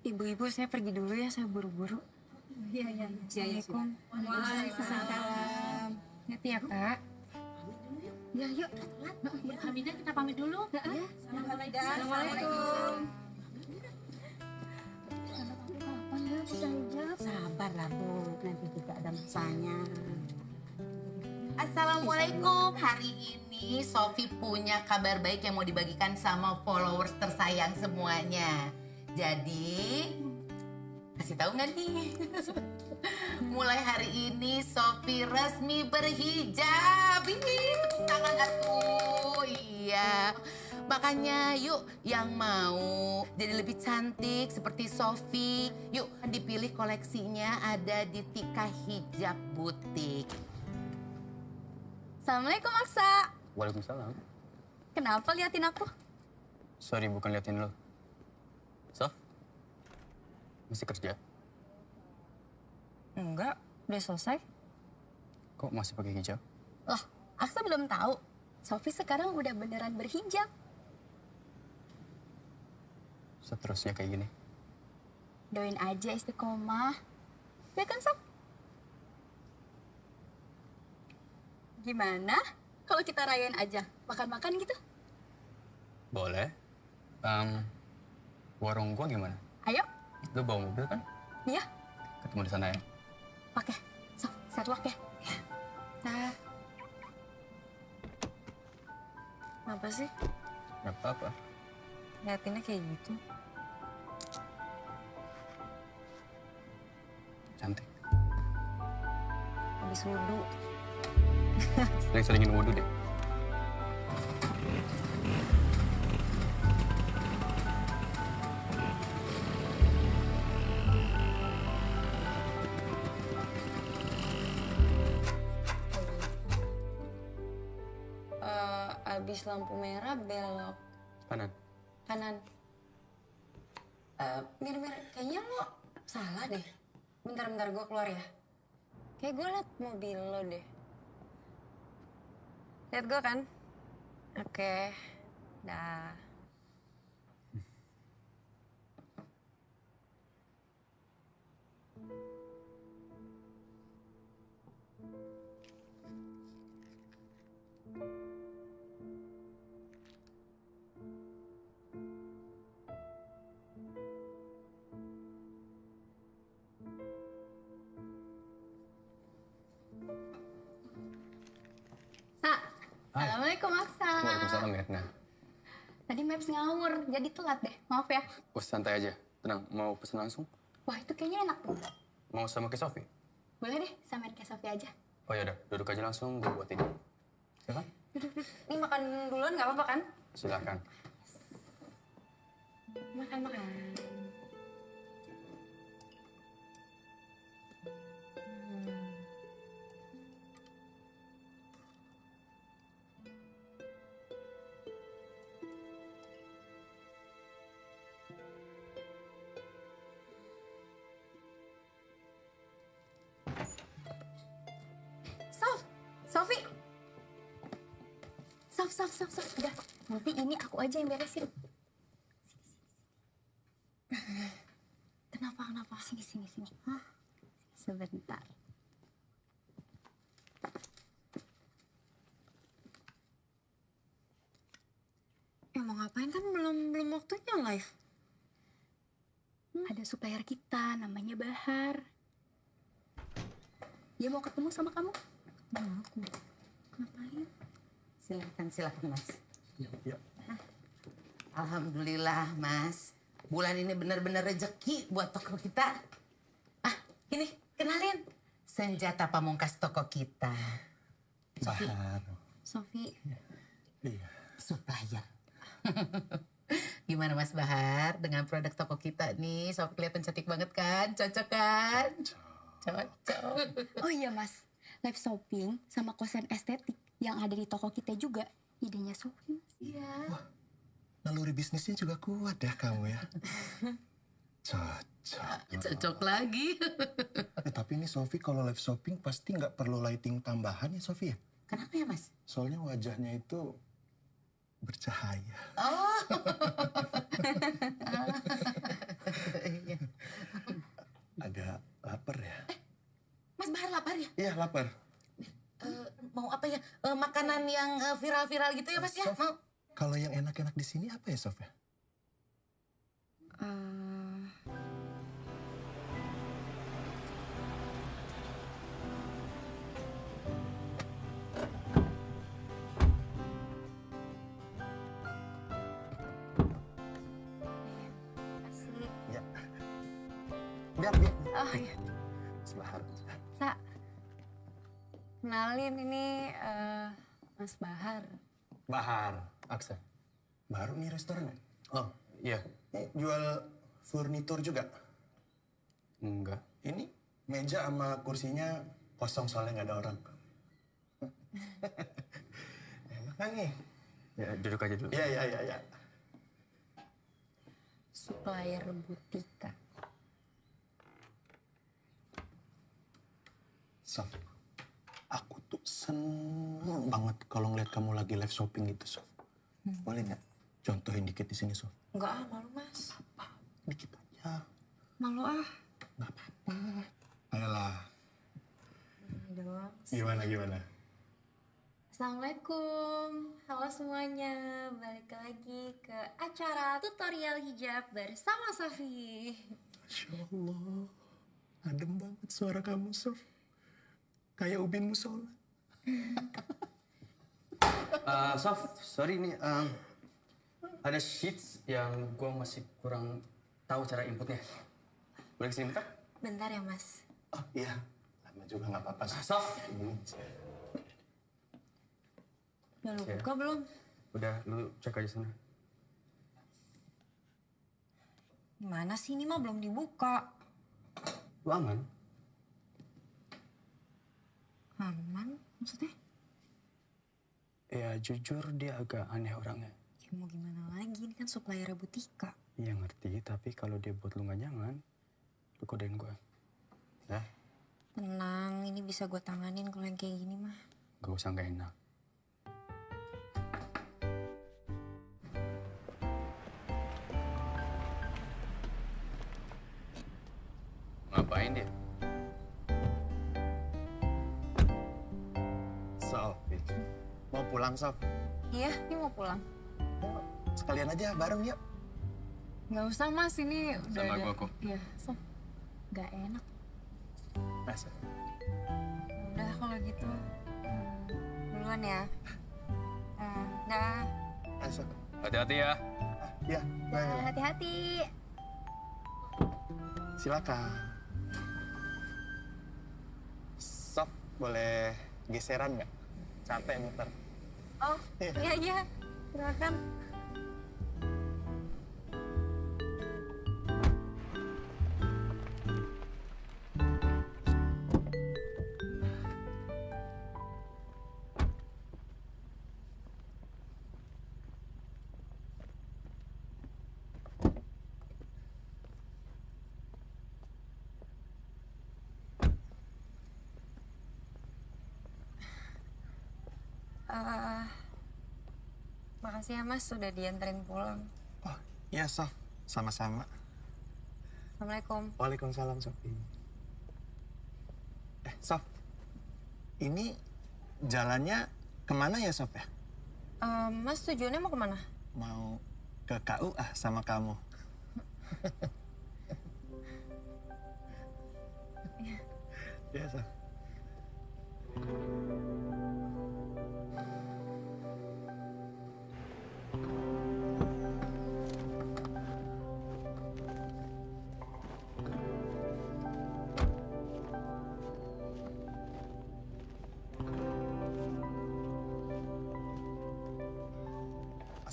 Ibu-ibu saya pergi dulu ya, saya buru-buru. Iya. Assalamualaikum. Waalaikumsalam. Hati ya, Kak. Ya, yuk. Bu Hamidah kita pamit dulu. Ya. Assalamualaikum. Kapan ya bisa hijab? Sabar lah, Bu. Nanti juga ada masanya. Assalamualaikum. Hari ini Sofi punya kabar baik yang mau dibagikan sama followers tersayang semuanya. Jadi, kasih tahu nggak nih? Mulai hari ini Sofi resmi berhijab. Tepuk tangan atuh. Iya. Makanya yuk yang mau jadi lebih cantik seperti Sofi, yuk dipilih koleksinya ada di Tika Hijab Butik. Assalamualaikum Aksa. Waalaikumsalam. Kenapa liatin aku? Sorry, bukan liatin lo. Sof, masih kerja? Enggak, udah selesai. Kok masih pakai hijab? Lah, Aksa belum tahu. Sofi sekarang udah beneran berhijab. Seterusnya kayak gini. Doain aja istiqomah. Ya kan, Sof? Gimana kalau kita rayain aja? Makan-makan gitu? Boleh. Warung gua gimana? Ayo. Lu bawa mobil kan? Iya. Ketemu di sana ya. Oke. Sof, set lock ya. Nah. Apa sih? Gak apa-apa. Liatinnya kayak gitu. Cantik. Habis wudhu. Sering-seringin wudhu deh. Abis lampu merah belok Kanan. kanan. Mir, kayaknya lo salah deh. Bentar gue keluar ya. Kayak gue liat mobil lo deh. Lihat gue kan? Oke. Dah. Assalamualaikum Aksa. Waalaikumsalam Mirna. Tadi Maps ngawur, jadi telat deh. Maaf ya. Santai aja. Tenang, mau pesen langsung? Wah, itu kayaknya enak tuh. Mau sama ke Sofi? Boleh deh, samain kayak Sofi aja. Oh yaudah, duduk aja langsung, gue buatin. Silakan. Duduk. Ini makan duluan nggak apa-apa kan? Silakan. Makan. Sof. Udah, nanti ini aku aja yang beresin. Kenapa? Sini. Hah? Sebentar. Mau ngapain kan belum waktunya live. Ada supplier kita, namanya Bahar. Dia mau ketemu sama kamu. Mau aku. Ngapain? Silakan Mas. Ya. Alhamdulillah Mas. Bulan ini benar-benar rezeki buat toko kita. Ini kenalin. Senjata pamungkas toko kita. Bahar. Sofi. Iya. Supplier. Gimana Mas Bahar dengan produk toko kita nih? Sofi kelihatan cantik banget kan? Cocok kan? Cocok. Oh iya Mas, live shopping sama kosen estetik yang ada di toko kita juga idenya Sofi. Iya. Naluri bisnisnya juga kuat ya kamu ya. Cocok lagi. Tapi ini Sofi kalau live shopping pasti nggak perlu lighting tambahan ya Sofi ya? Kenapa ya Mas? Soalnya wajahnya itu bercahaya. Oh. Agak lapar ya? Mas Bahar lapar ya? Iya lapar. Mau apa ya? Makanan yang viral-viral gitu ya Mas ya? Mau? Kalau yang enak-enak di sini apa ya Sof ya? Ya. Biar. Oh iya. Bahar. Sa, kenalin ini Mas Bahar. Bahar, Aksa. Baru nih restoran ya? Oh, iya. Jual furnitur juga? Enggak. Ini meja sama kursinya kosong soalnya nggak ada orang. Enak kan nih? Ya, duduk aja dulu. Iya. Supplier Butika. Sof, aku tuh seneng banget kalau ngeliat kamu lagi live shopping gitu, Sof. Boleh nggak contohin dikit di sini, Sof? Enggak malu Mas. Dikit aja. Malu Nggak apa-apa. Ayolah. Doang. Gimana? Assalamualaikum, halo semuanya. Balik lagi ke acara tutorial hijab bersama Sofi. Masya Allah, adem banget suara kamu, Sof. Kayak ubin musola. Sof, sorry nih. Ada sheets yang gue masih kurang tahu cara inputnya. Boleh kesini bentar? Bentar ya Mas. Oh iya, lama juga nggak apa-apa, Sof. Udah lu buka belum? Udah, lu cek aja sana. Gimana sih ini mah belum dibuka? Lu aman? Aman? Maksudnya? Ya jujur dia agak aneh orangnya. Ya mau gimana lagi, ini kan supplier Butika. Iya ngerti, tapi kalau dia buat lu gak nyaman, lu kodein gue. Ya? Tenang, ini bisa gue tanganin kalau yang kayak gini mah. Gak usah gak enak. Ngapain dia? Sof, mau pulang, Sof? Iya, ini mau pulang. Sekalian aja bareng yuk. Nggak usah Mas, ini udah Sama ada. gua kok. Iya, Sof. Nggak enak. Masa? Udah kalau gitu. Duluan ya. Dah. Masa? Hati-hati ya. Iya, bye. Hati-hati. Silakan. Sof, boleh geseran nggak? Capek muter. Oh, iya. Silakan. Makasih ya Mas sudah dianterin pulang. Oh, iya Sof. Sama-sama. Assalamualaikum. Waalaikumsalam, Sofi. Sof. Ini jalannya kemana ya, Sof ya? Mas tujuannya mau kemana? Mau ke KUA sama kamu. Iya, Sof.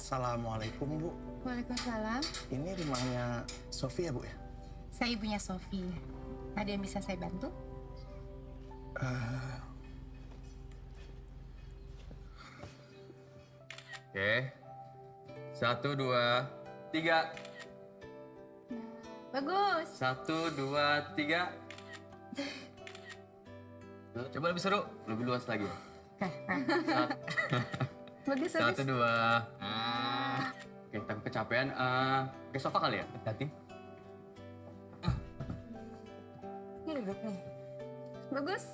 Assalamualaikum, Bu. Waalaikumsalam. Ini rumahnya Sofi ya, Bu ya? Saya ibunya Sofi. Ada yang bisa saya bantu? Oke. 1, 2, 3. Bagus. 1, 2, 3. Coba lebih seru, lebih luas lagi. Bagus, Satu, dua. Oke, tapi kecapean. Oke, sofa kali ya? Hati-hati. Ini duduk nih. Bagus.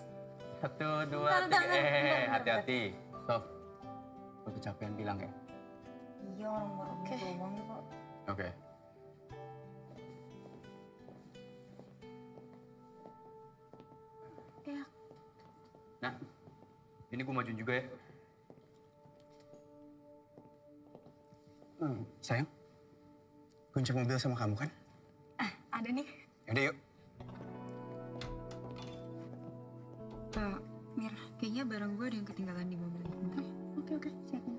1, 2, 3. Hati-hati. Sof, kalau kecapean bilang ya. Iya, orang baru doang kok. Oke. Ya. Nah, ini gue majuin juga ya. Sayang, kunci mobil sama kamu kan? Ada nih. Yaudah yuk. Mir, kayaknya barang gue ada yang ketinggalan di mobil. Oke. Siapin.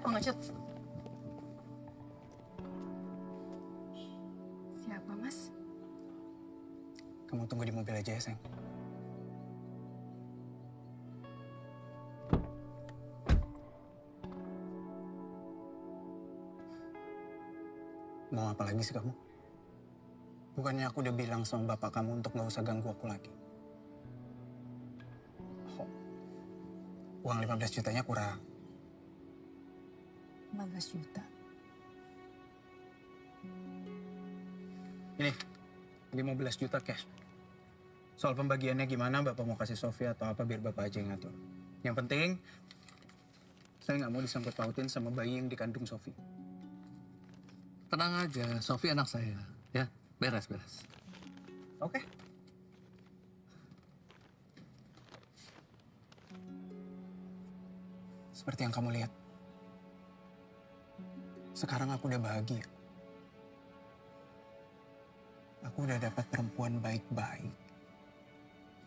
Pengecut. Siapa, Mas? Kamu tunggu di mobil aja ya, sayang. Mau apa lagi sih kamu? Bukannya aku udah bilang sama bapak kamu untuk gak usah ganggu aku lagi. Oh, uang 15 jutanya kurang. 15 juta. Ini, 15 juta cash. Soal pembagiannya gimana, bapak mau kasih Sofia atau apa, biar bapak aja yang ngatur. Yang penting, saya nggak mau disangkut pautin sama bayi yang dikandung Sofi. Tenang aja, Sofi anak saya. Ya, beres. Oke. Seperti yang kamu lihat. Sekarang aku udah bahagia. Aku udah dapat perempuan baik-baik.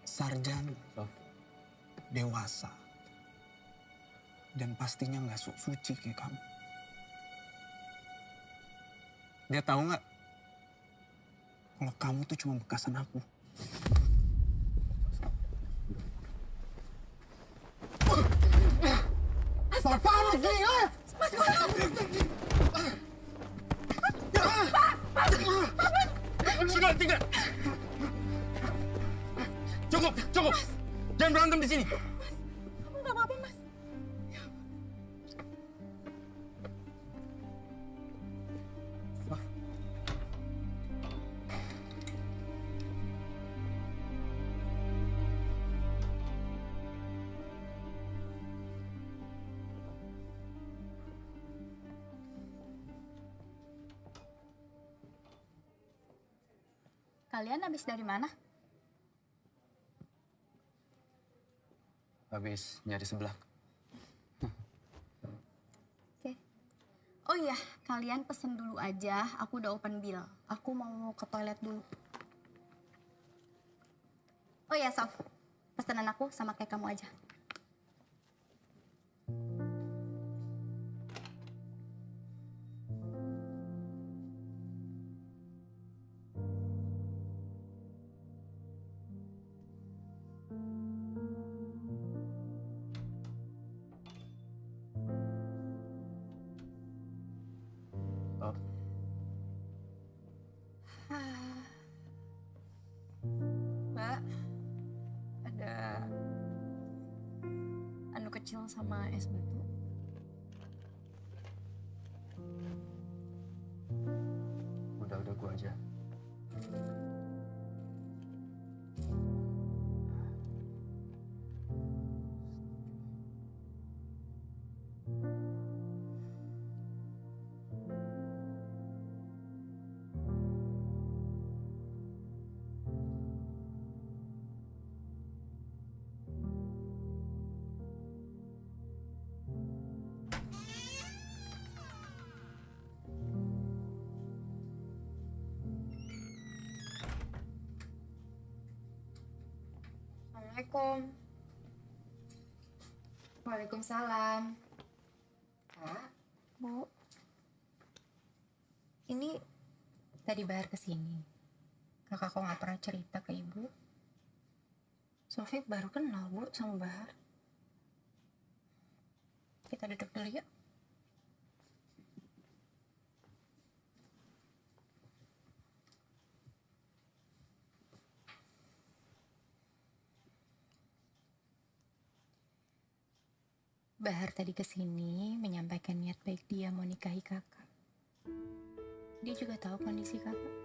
Sarjana, dewasa. Dan pastinya nggak suci kayak kamu. Dia tahu nggak? Kalau kamu tuh cuma bekasan aku. Apaan sih? Sudah, tiga. Cukup. Jangan berantem di sini. Kamu nggak apa-apa, Mas. Kalian habis dari mana? Habis nyari sebelah. Oke. Oh iya, kalian pesen dulu aja. Aku udah open bill. Aku mau ke toilet dulu. Oh iya, Sof. Pesanan aku sama kayak kamu aja. Mbak, sama es batu. Udah gua aja. Assalamualaikum. Waalaikumsalam. Kak, Bu. Ini tadi Bahar kesini. Kakak kok nggak pernah cerita ke Ibu? Sofi baru kenal, Bu, sama Bahar. Kita duduk dulu yuk. Bahar tadi kesini menyampaikan niat baik dia mau nikahi kakak. Dia juga tahu kondisi kakak.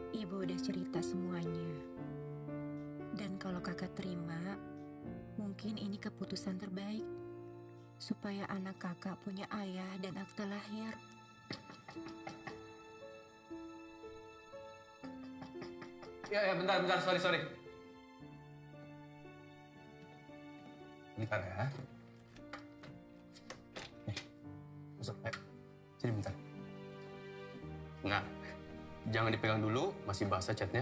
Ibu udah cerita semuanya. Dan kalau kakak terima, mungkin ini keputusan terbaik. Supaya anak kakak punya ayah dan akte lahir. Ya, bentar, sorry. Bentar ya. Masuk, ayo. Sini bentar. Nah, jangan dipegang dulu, masih basah catnya.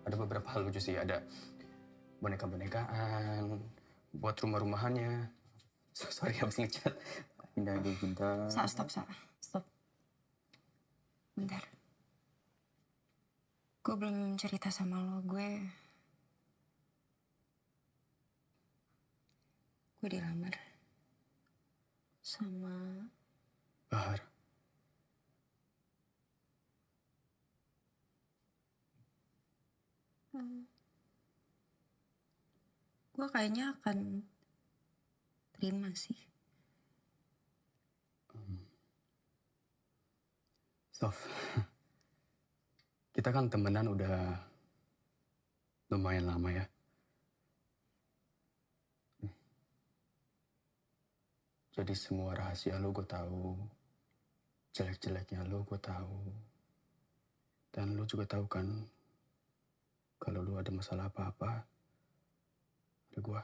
Ada beberapa hal lucu sih, ada boneka-bonekaan, buat rumah-rumahannya. Sorry, habis ngecat. Pindah dulu, bentar. Stop. Bentar. Gue belum cerita sama lo, gue dilamar sama Bahar. Gue kayaknya akan terima sih. Sof, kita kan temenan udah lumayan lama ya. Jadi semua rahasia lo gue tahu, jelek-jeleknya lo gue tahu, dan lo juga tahu kan kalau lo ada masalah apa-apa, ada gue.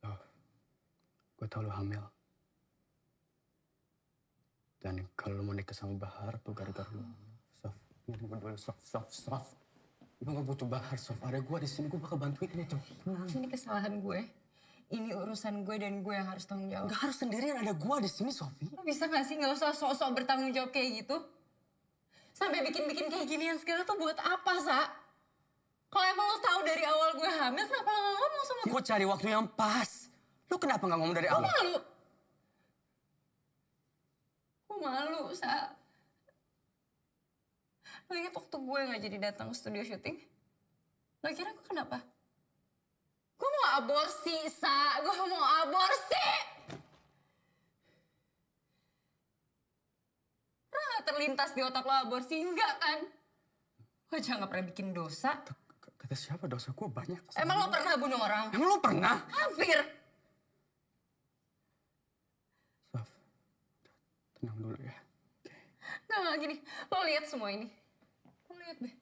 So, gue tahu lo hamil. Dan kalau lo mau nikah sama Bahar tuh gara-gara lo. Gue dulu, Sof. Gue gak butuh Bahar, Sof. Ada gue di sini, gue bakal bantuin ini tuh. Ini kesalahan gue. Ini urusan gue dan gue yang harus tanggung jawab. Gak harus sendirian, ada gue di sini, Sofi. Lo bisa gak sih gak usah sok-sok bertanggung jawab kayak gitu? Sampai bikin-bikin kayak ginian segala tuh buat apa, Sa? Kalau emang lo tahu dari awal gue hamil, kenapa lo gak ngomong sama gue? Gue cari waktu yang pas. Lo kenapa gak ngomong dari awal? Gue malu, Sa. Lo inget waktu gue gak jadi datang ke studio syuting? Lo kira gue kenapa? Gue mau aborsi, Sa. Gue mau aborsi! Pernah gak terlintas di otak lo aborsi? Enggak kan? Lo aja gak pernah bikin dosa. Kata siapa dosa gue banyak. Emang lo pernah bunuh orang? Emang lo pernah? Hampir. Sof, tenang dulu ya. Nggak gini. Lo lihat semua ini. Lo lihat deh.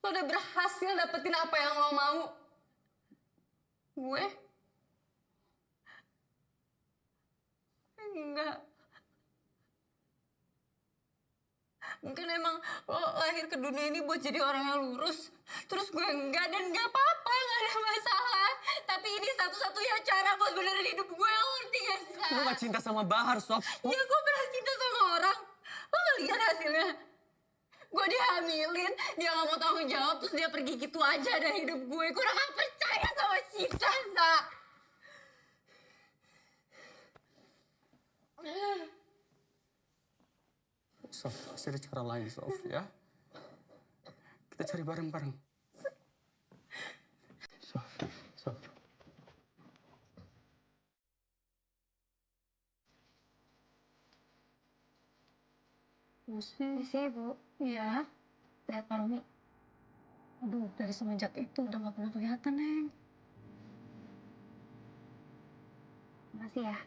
Lo udah berhasil dapetin apa yang lo mau. Gue? Enggak. Mungkin emang lo lahir ke dunia ini buat jadi orang yang lurus. Terus gue enggak dan enggak apa-apa, enggak ada masalah. Tapi ini satu-satunya cara buat benerin hidup gue, lo ngerti gak sih? Lo gak cinta sama Bahar, Sof. Ya gue pernah cinta sama orang. Lo gak lihat hasilnya? Gue dihamilin, dia gak mau tanggung jawab, terus dia pergi gitu aja dari hidup gue. Gue udah gak percaya sama cinta, Sa. Sof, pasti ada cara lain, Sof, ya. Kita cari bareng-bareng. Sof. Misi, Bu. Iya. Lihat Pak Romi. Aduh, dari semenjak itu udah gak pernah kelihatan, Neng. Makasih ya.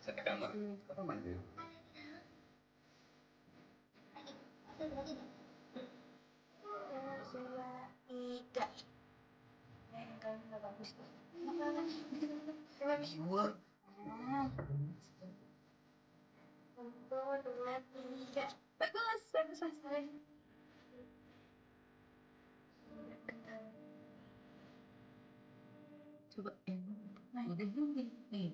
Saya ke kamar. Apa mandi? Coba nih.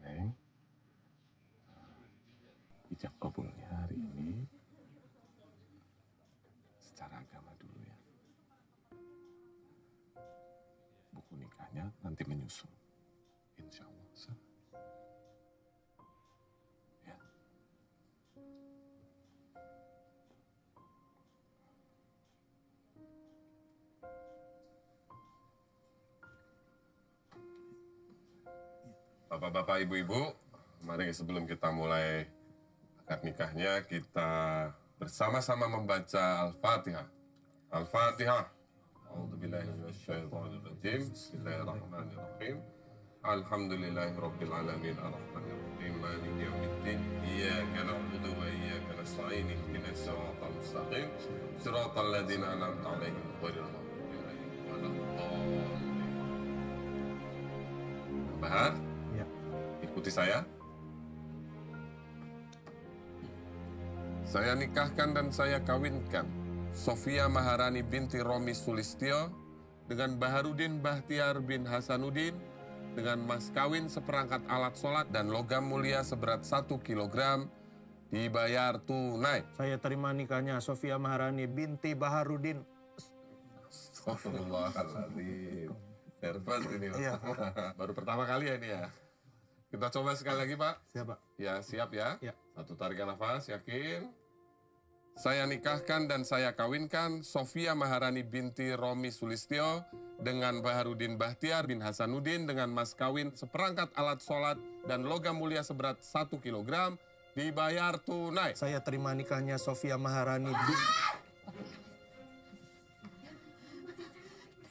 Neng, ijab kabulnya hari ini secara agama dulu ya. Buku nikahnya nanti menyusul. Insya Allah. Ya. Bapak-bapak, ibu-ibu, mari sebelum kita mulai akad nikahnya, kita bersama-sama membaca Al-Fatihah. Al-Fatihah. A'udzubillahi minasyaitonirrajim. Bismillahirrahmanirrahim. Alhamdulillahirabbil alamin arrahmanirrahim maliki yaumiddin. Iyyaka na'budu wa iyyaka nasta'in. Ihdinas siratal mustaqim. Siratal ladzina an'amta 'alaihim ghairil maghdubi 'alaihim waladdallin. Bahar? Ikuti saya. Saya nikahkan dan saya kawinkan Sofia Maharani binti Romi Sulistyo dengan Baharudin Bahtiar bin Hasanuddin dengan mas kawin seperangkat alat sholat dan logam mulia seberat 1 kilogram dibayar tunai. Saya terima nikahnya Sofia Maharani binti Baharudin. Astagfirullahaladzim. Nervous ini. Iya. Baru pertama kali ya ini ya. Kita coba sekali lagi, Pak. Siap, Pak. Ya, siap ya. Ya. Satu tarikan nafas, yakin. Saya nikahkan dan saya kawinkan Sofia Maharani binti Romi Sulistyo dengan Baharudin Bahtiar bin Hasanuddin dengan mas kawin seperangkat alat sholat dan logam mulia seberat 1 kilogram dibayar tunai. Saya terima nikahnya Sofia Maharani binti...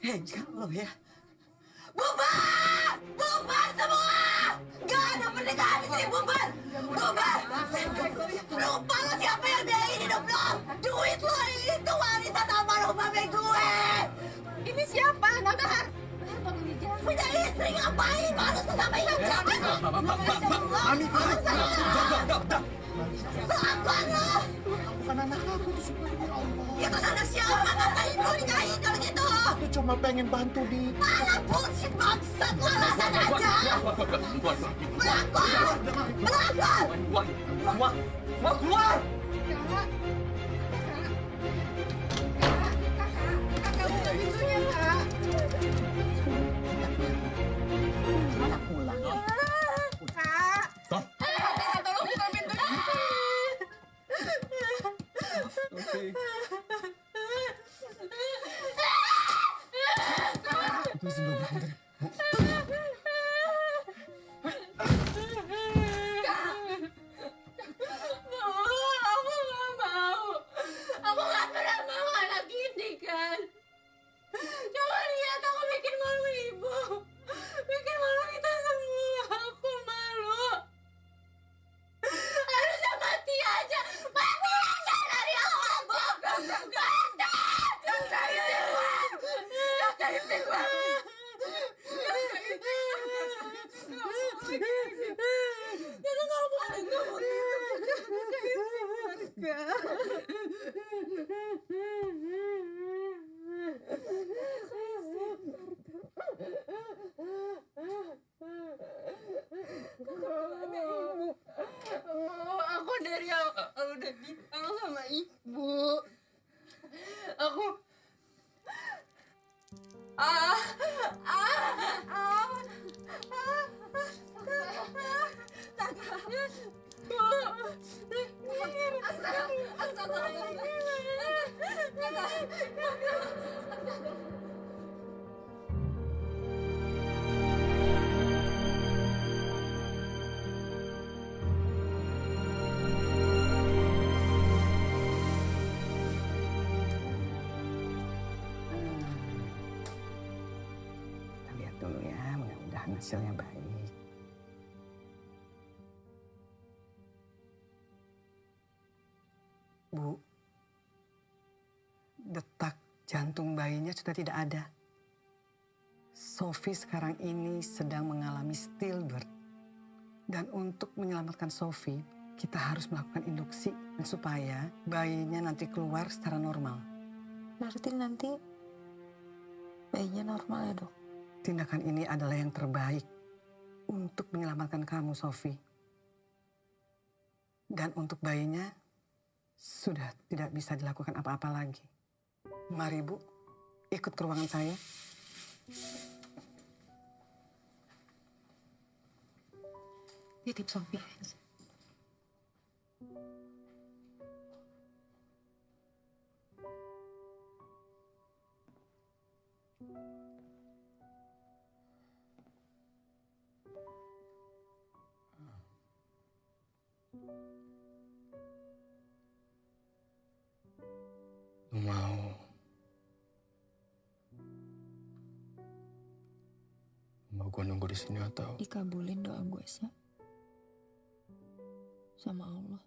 Tega lo ya. Bubar! Bubar semua! Gak ada pernikahan di sini, bubar! Bubar! Lupa lo siapa yang biayain hidup lo? Duit lo itu warisan almarhum mami gue! Ini siapa? Nabahar? Punya istri ngapain? Malu tuh sama yang jangan! Mami, Kelakuan lo! bukan anak aku, itu semua demi Allah. Itu anak siapa? Ngapain lo nikahin kalau gitu? Aku cuma pengen bantu di... Malah bullshit bangsat lo, alasan aja! Pelakon! Pelakon! Keluar! Kakak buka pintunya, Kak. Mana pulang? Kak! Kak, tolong buka pintunya. Oke. Itu izin dulu, bentar. Aku gak mau. Aku gak pernah mau anak ini kan. Coba lihat aku bikin malu ibu. Bikin malu kita semua. Aku malu. Harusnya mati aja. Mati aja dari awal, Bu. Mati. Jangan isi gua. Jangan gak boleh ngomong aku dari awal udah bilang sama ibu. Aku Kita lihat dulu ya, mudah-mudahan hasilnya baik. Bu, detak jantung bayinya sudah tidak ada. Sofi sekarang ini sedang mengalami stillbirth. Dan untuk menyelamatkan Sofi, kita harus melakukan induksi supaya bayinya nanti keluar secara normal. Berarti nanti bayinya normal ya, Dok? Tindakan ini adalah yang terbaik untuk menyelamatkan kamu, Sofi. Dan untuk bayinya, sudah tidak bisa dilakukan apa-apa lagi. Mari, Bu, ikut ke ruangan saya. Titip Sofi. Lu mau gue nunggu di sini atau? Dikabulin doa gue, Sa. Sama Allah.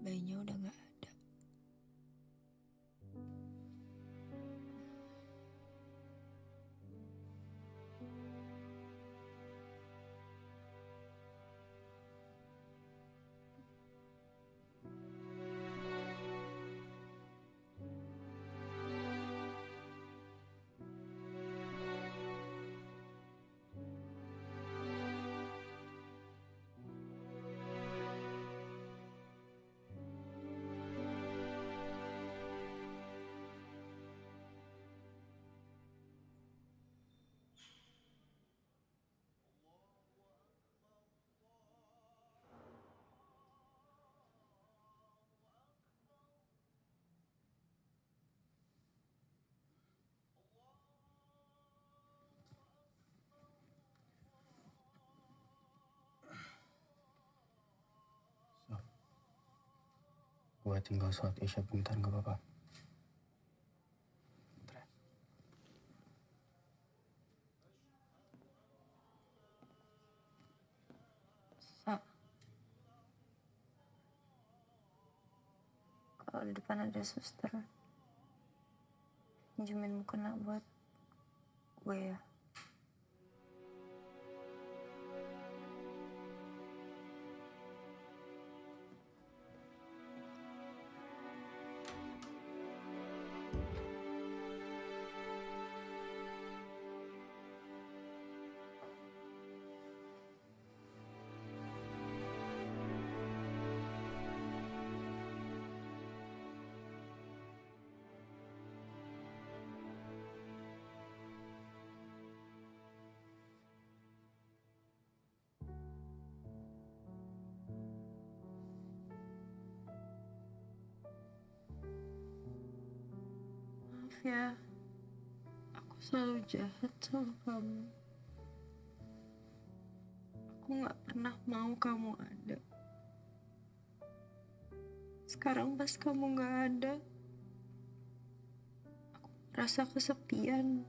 Bayinya udah gak ada. boleh tinggal sholat isya bentar, nggak apa-apa? Sa, kalau di depan ada suster, pinjemin mukena buat gue ya. Maaf ya, aku selalu jahat sama kamu. Aku gak pernah mau kamu ada. Sekarang pas kamu gak ada, aku merasa kesepian.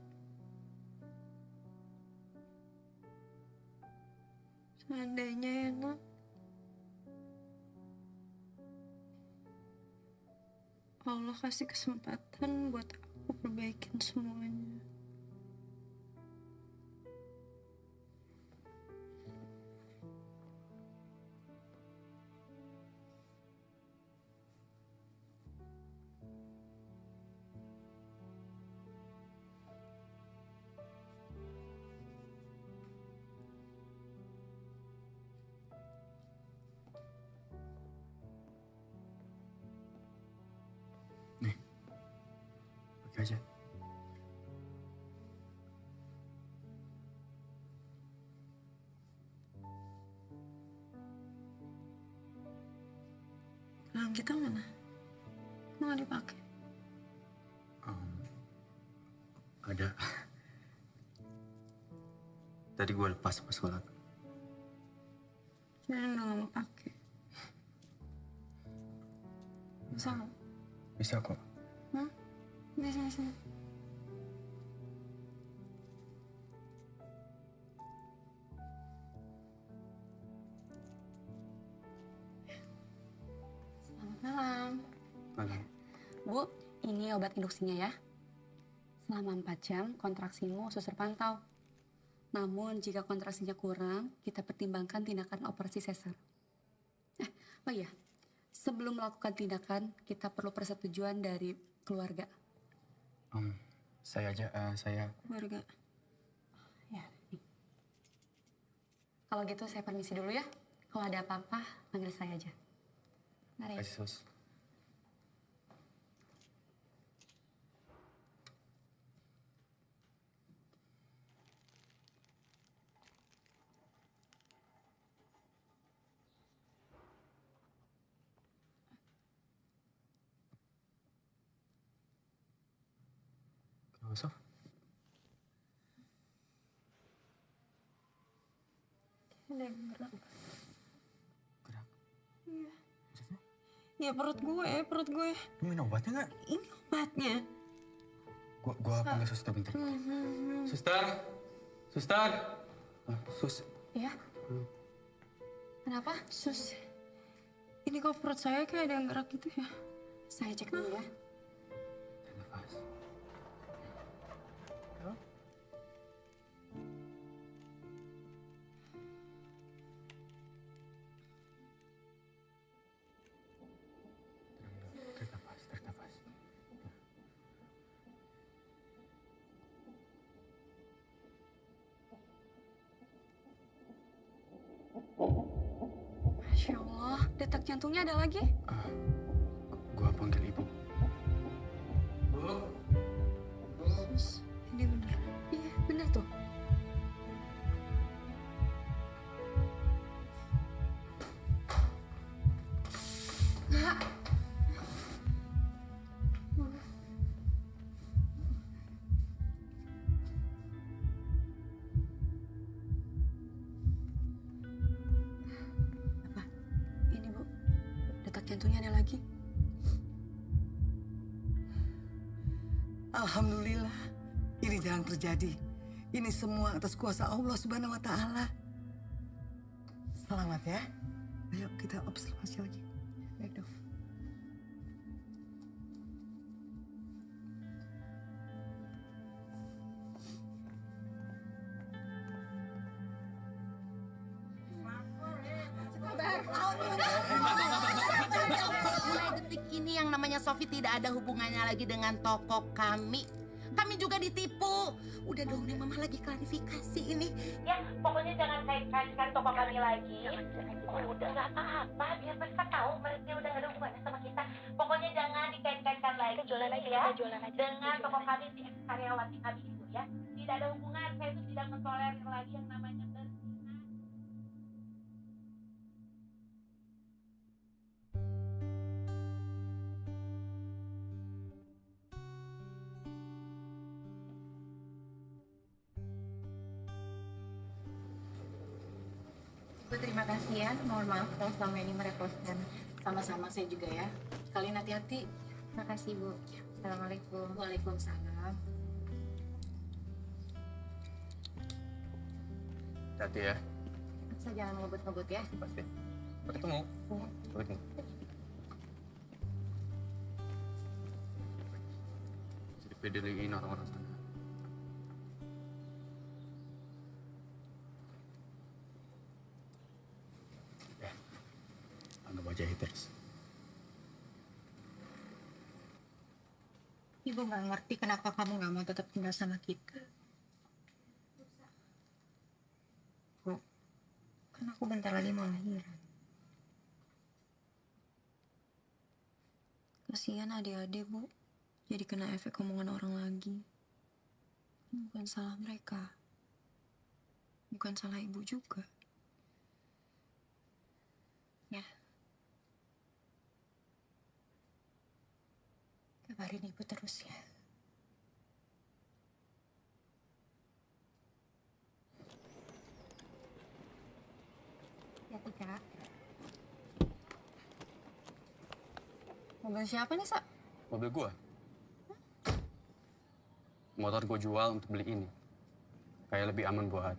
Seandainya ya, Nak, Allah kasih kesempatan buat aku perbaikin semuanya. Pakai aja. Gelang kita mana? Kok nggak dipakai? Ada. Tadi gue lepas pas sholat. Kirain udah nggak mau pakai. Bisa nggak? Bisa kok. Hah? Bisa. Selamat malam. Malam. Bu, ini obat induksinya ya. Selama 4 jam kontraksimu suster pantau. Namun jika kontraksinya kurang, kita pertimbangkan tindakan operasi sesar. Oh iya, sebelum melakukan tindakan, kita perlu persetujuan dari keluarga. Saya aja, saya... Keluarga. Ya, nih. Kalau gitu saya permisi dulu ya. Kalau ada apa-apa, panggil saya aja. Mari. Kasih sus. Kenapa, Sof? Ada yang gerak. Gerak? Iya. Maksudnya? Ya perut gue. Lu minum obatnya nggak? Ini obatnya. Gua panggil suster bentar. Hmm. Suster! Suster! Sus. Iya? Kenapa? Sus, ini kok perut saya kayak ada yang gerak gitu ya? Saya cek dulu ya. Nafas. Tarik nafas. Masya Allah, detak jantungnya ada lagi. Gua panggil ibu. Sus, ini bener. Iya, bener tuh. Nak. Apa? Ini Bu, detak jantungnya ada lagi. Alhamdulillah, ini jarang terjadi. Ini semua atas kuasa Allah Subhanahu wa Ta'ala. Selamat ya. Ayo kita observasi lagi. Baik, Dok. Mulai detik ini yang namanya Sofi tidak ada hubungannya lagi dengan toko kami. Kami juga ditipu. Udah dong nih, Mama lagi klarifikasi ini. Ya, pokoknya jangan kait-kaitkan toko kami lagi. Udah nggak apa-apa, biar mereka tahu mereka udah nggak ada hubungannya sama kita. Pokoknya jangan dikait-kaitkan lagi ya dengan toko kami si karyawati kami itu ya. Tidak ada hubungan, saya itu tidak mentolerir lagi yang namanya berzina. Ibu terima kasih ya. Mohon maaf kalau selama ini merepotkan. Sama-sama saya juga ya. Kalian hati-hati. Terima kasih Bu. Assalamualaikum. Waalaikumsalam. Hati ya. Saya jangan ngebut-ngebut ya. Pasti. Sampai ketemu. Sampai ketemu. Jadi pedeliin orang-orang sana. Anggap aja haters. Ibu nggak ngerti kenapa kamu nggak mau tetap tinggal sama kita. Bu, kan aku bentar lagi mau lahiran. Kasihan adik-adik, Bu. Jadi kena efek omongan orang lagi. Bukan salah mereka. Bukan salah ibu juga. Ya. Kabarin ibu terus ya. Ya, Tika. Mobil siapa nih, Sa? Mobil gua. Motor gua jual untuk beli ini. Kayak lebih aman buat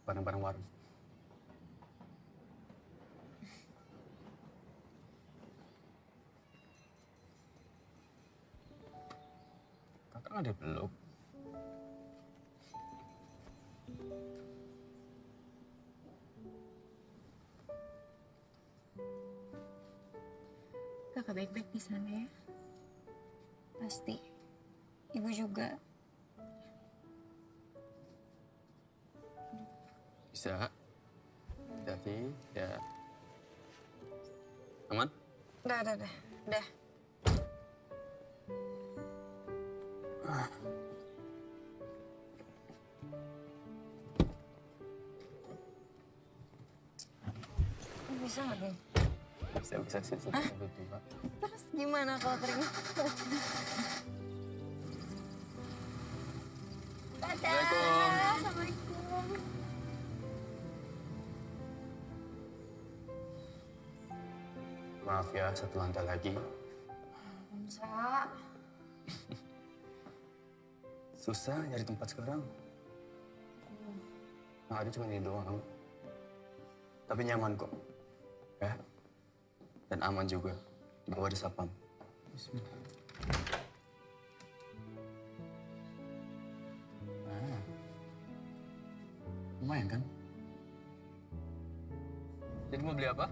barang-barang warung. Kakak nggak dipeluk. Kakak baik-baik di sana ya. Pasti. Ibu juga. Bisa. Hati-hati, ya. Aman? Udah. Bisa nggak, Bang? Bisa sih. Berdua. Terus gimana kalau kering? Assalamualaikum. Maaf ya, satu lantai lagi. Sa. Susah nyari tempat sekarang. Nah, ada cuma ini doang. Tapi nyaman kok. Ya. Dan aman juga. Di bawah ada sapam. Bismillah. Nah. Lumayan kan? Jadi mau beli apa?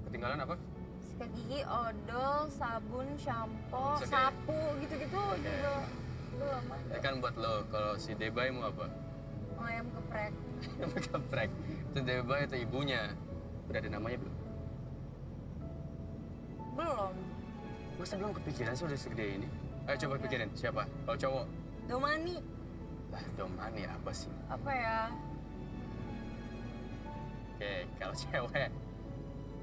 Ketinggalan apa? Sikat gigi, odol, sabun, shampoo, Oke. sapu, gitu-gitu juga. Belum ada. Ya kan buat lo, kalau si Debay mau apa? Ayam geprek. Geprek. Itu Debay itu ibunya. Udah ada namanya belum? Belum. Masa belum kepikiran sih udah segede ini? Ayo coba pikirin, siapa? Kalau cowok? Domani. Lah, Domani apa sih? Apa ya? Oke, kalau cewek?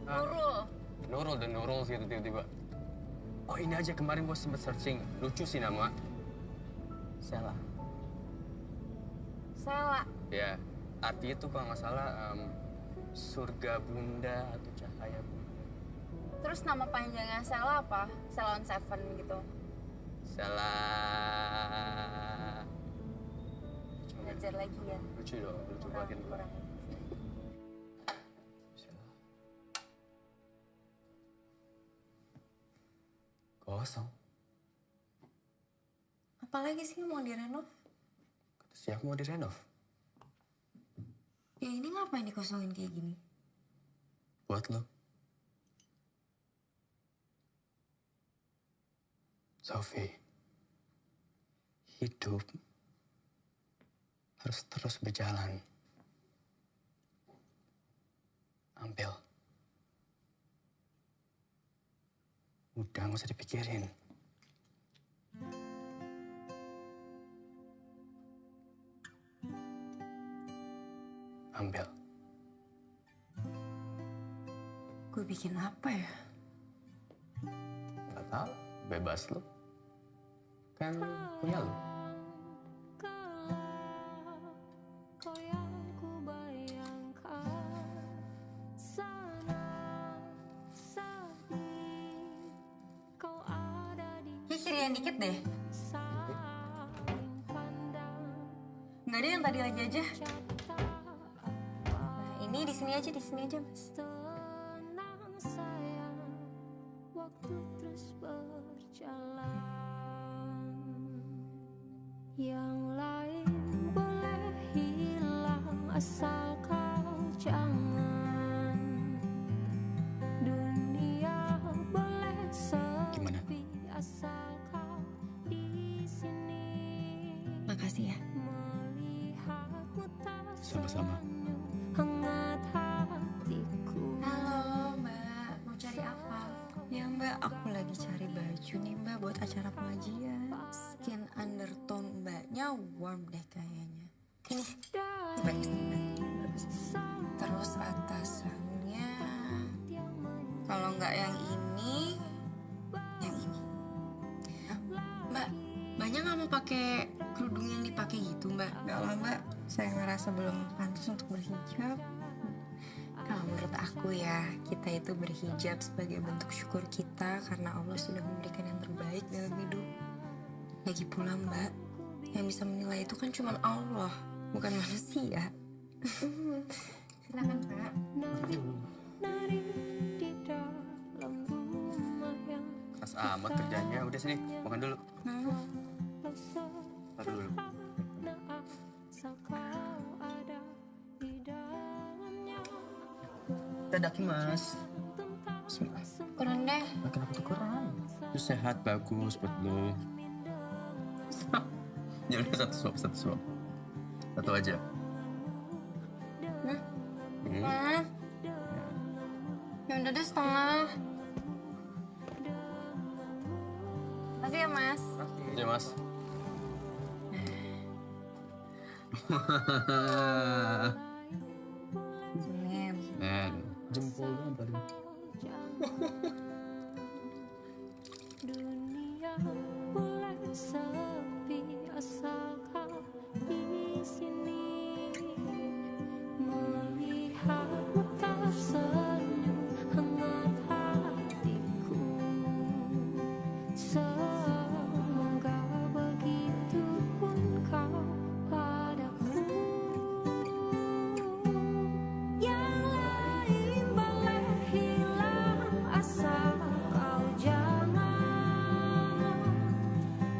Nurul. Nurul dan Nurul gitu tiba-tiba. Oh ini aja kemarin gue sempet searching, lucu sih nama. Sela. Sela. Ya, artinya tuh kalau nggak salah surga bunda atau cahaya bunda. Terus nama panjangnya Sela apa? Sela on Seven gitu. Salah. Belajar lagi ya. Lucu dong, lucu bagian dulu. Kosong. Apalagi sih mau direnov? Kata siapa mau direnov? Ya ini ngapain dikosongin kayak gini? Buat lo. Sophie, hidup harus terus berjalan. Ambil. Udah, nggak usah dipikirin. Ambil. Gue bikin apa ya? Gak tahu, bebas lo. Kan punya lo. Kirian dikit deh. Nggak ada yang tadi lagi aja. Nah ini di sini aja mas. Yang lain boleh hilang asal kau jangan. Dunia boleh sepi asal kau di sini. Makasih ya. Sama-sama. Hangat hatiku. Halo Mbak, mau cari apa? Ya Mbak, aku lagi cari baju nih Mbak buat acara pengajian. Skin undertone Mbaknya warm deh kayaknya. Ini bagus nih Mbak. Terus atasannya, kalau nggak yang ini, yang ini. Mbak, Mbaknya nggak mau pakai kerudung yang dipakai gitu Mbak? Nggak lah Mbak, saya ngerasa belum pantas untuk berhijab. Kalau menurut aku ya, kita itu berhijab sebagai bentuk syukur kita karena Allah sudah memberikan yang terbaik dalam hidup. Lagi pula Mbak, yang bisa menilai itu kan cuma Allah, bukan manusia. Silakan Kak. Keras amat kerjanya. Udah sini, makan dulu. Makan dulu. Tadaki mas. Bismillah. Kurang deh. Kenapa tuh kurang? Itu sehat, bagus buat lo. Ya udah satu suap. Satu aja. Ya udah deh setengah. Makasih ya Mas. Ya mas. Men, jempol dong paling. Dunia boleh sepi asal kau di sini. Melihatmu tersenyum hangat hatiku. Semoga begitu pun kau padaku. Yang lain boleh hilang asal kau jangan.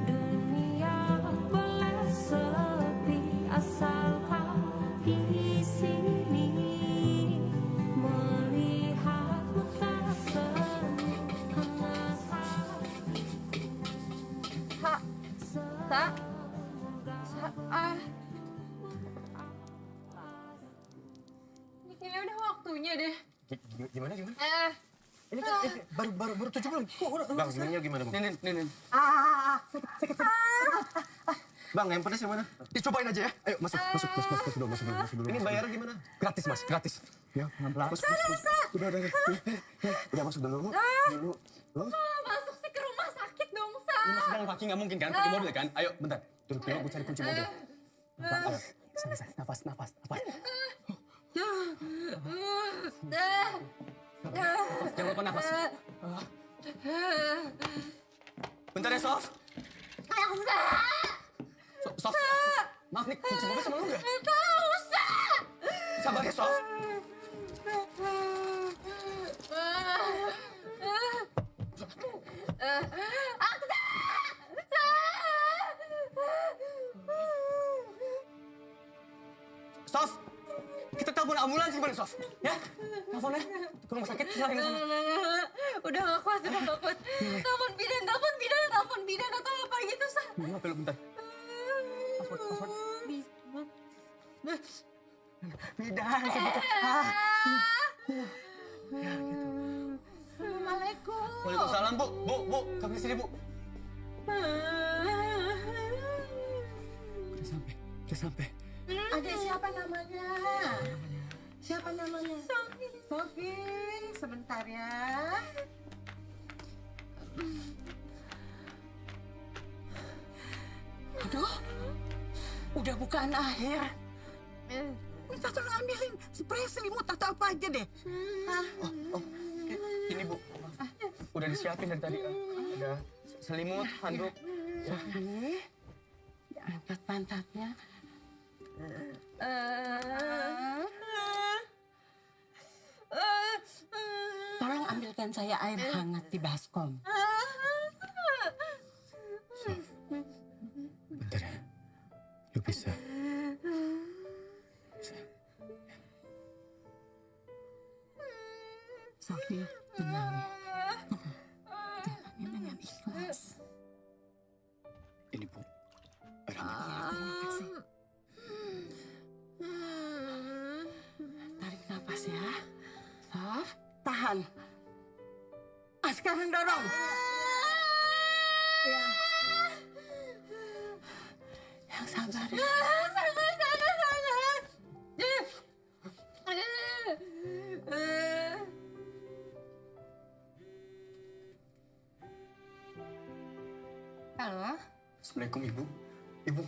Dunia boleh sepi asal kau di sini. Melihatmu tersenyum hangat hatiku. Ini kayaknya udah waktunya deh. Gimana? Ini kan baru 7 bulan. Bang, gimana bang? Nih. Sakit. Bang, yang pedas yang mana? Dicobain aja ya. Ayo masuk dulu. Ini bayarnya gimana? Gratis mas, gratis. Ya, pelan-pelan. Udah masuk dulu. Masuk sih ke rumah sakit dong, Sa. Mas jalan kaki nggak mungkin kan? Pakai mobil kan? Ayo, bentar. Duduk dulu, gue cari kunci mobil. Ayo, nafas. Jangan lupa nafas. Bentar ya, Sof. Sof, maaf nih, kunci mobil sama lu nggak? Gak usah. Sabar ya, Sof. Sof, kita telepon ambulans gimana, Sof? Ya, teleponnya ke rumah sakit, silakan ke sana. Udah gak kuat. Telepon bidan atau apa gitu, Sa. Dulu apa lu bentar? Password. Bidan, sebentar. Ya, gitu. Assalamualaikum. Waalaikumsalam, Bu. Bu, kami sini, Bu. Udah sampai. Adik siapa namanya? Siapa namanya? Sofi. Sebentar ya. Aduh, udah bukan akhir. Minta tolong ambilin spray selimut atau apa aja deh. Ini, Bu. Udah disiapin dari tadi. Ada selimut, handuk. Sofi, angkat pantatnya. Tolong ambilkan saya air hangat di baskom. Bentar ya. Lu bisa. Sofi, tenang. Tenangin dengan ikhlas. Ini, Bu. Air hangat. Terima kasih. Tarik nafas ya. Sof, tahan. Sekarang dorong. Ya. Yang sabar ya. Halo? Assalamualaikum, Ibu. Ibu,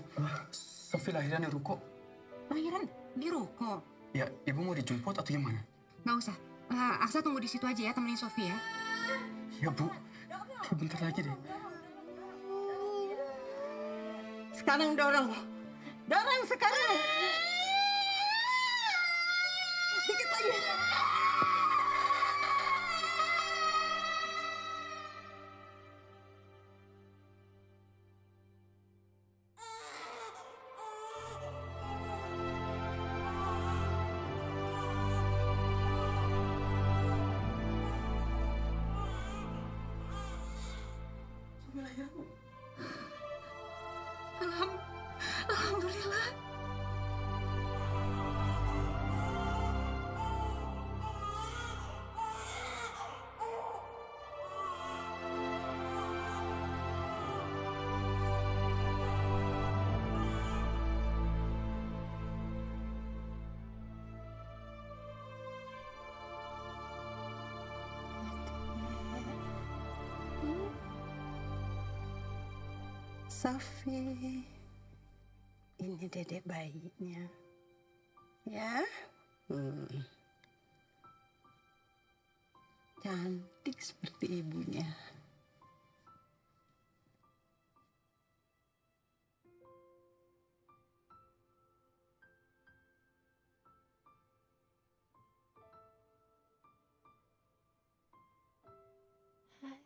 Sofi lahiran di ruko. Lahiran di ruko? Ya, Ibu mau dijemput atau gimana? Nggak usah. Aksa tunggu di situ aja ya, temenin Sofi ya. Ya, Bu. Bentar lagi deh. Sekarang dorong. Dorong sekarang. Dikit lagi. Alhamdulillah. Sofi, ini dedek bayinya, ya. Cantik seperti ibunya. Hai.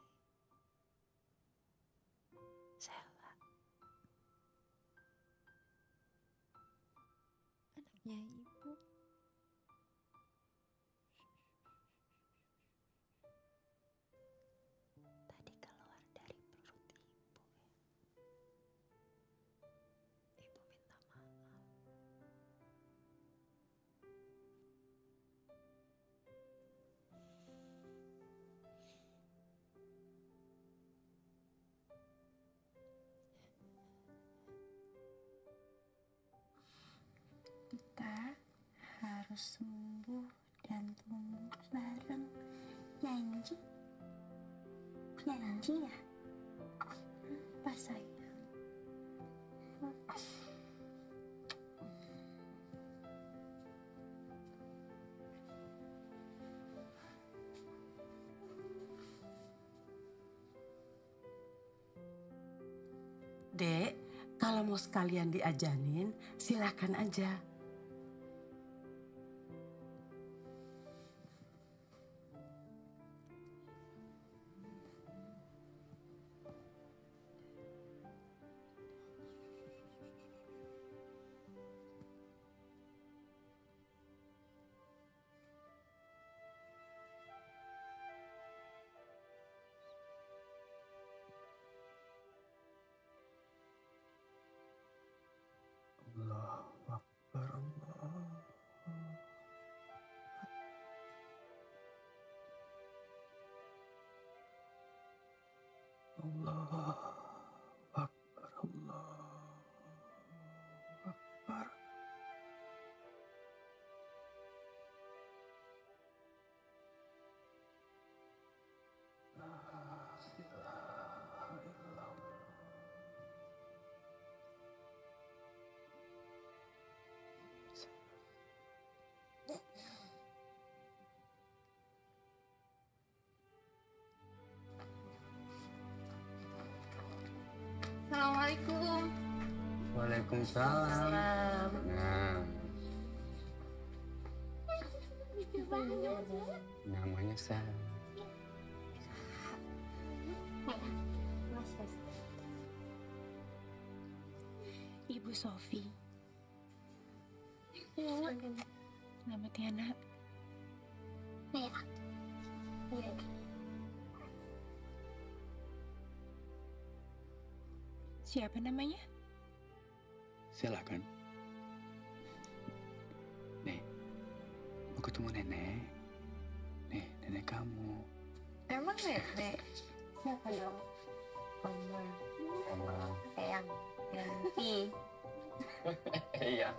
Sela. Anaknya ibu. Tadi keluar dari perut ibu. Ibu minta maaf. Kita harus sembuh dan tumbuh bareng. Janji? Janji ya? Apa sayang? Dek, kalau mau sekalian diajanin, silakan aja. Allahu Akbar, Allah. Allah Akbar, Allah Akbar. La ilaha illallah. Assalamualaikum. Waalaikumsalam. Nah, namanya Sal. Ibu Sofi. Selamat ya, Nak. Siapa namanya? Silakan. Nih, mau ketemu nenek. Nih, nenek kamu. Emang nenek? Siapa dong? Oma. Oma. Eyang. Yanti. Iya.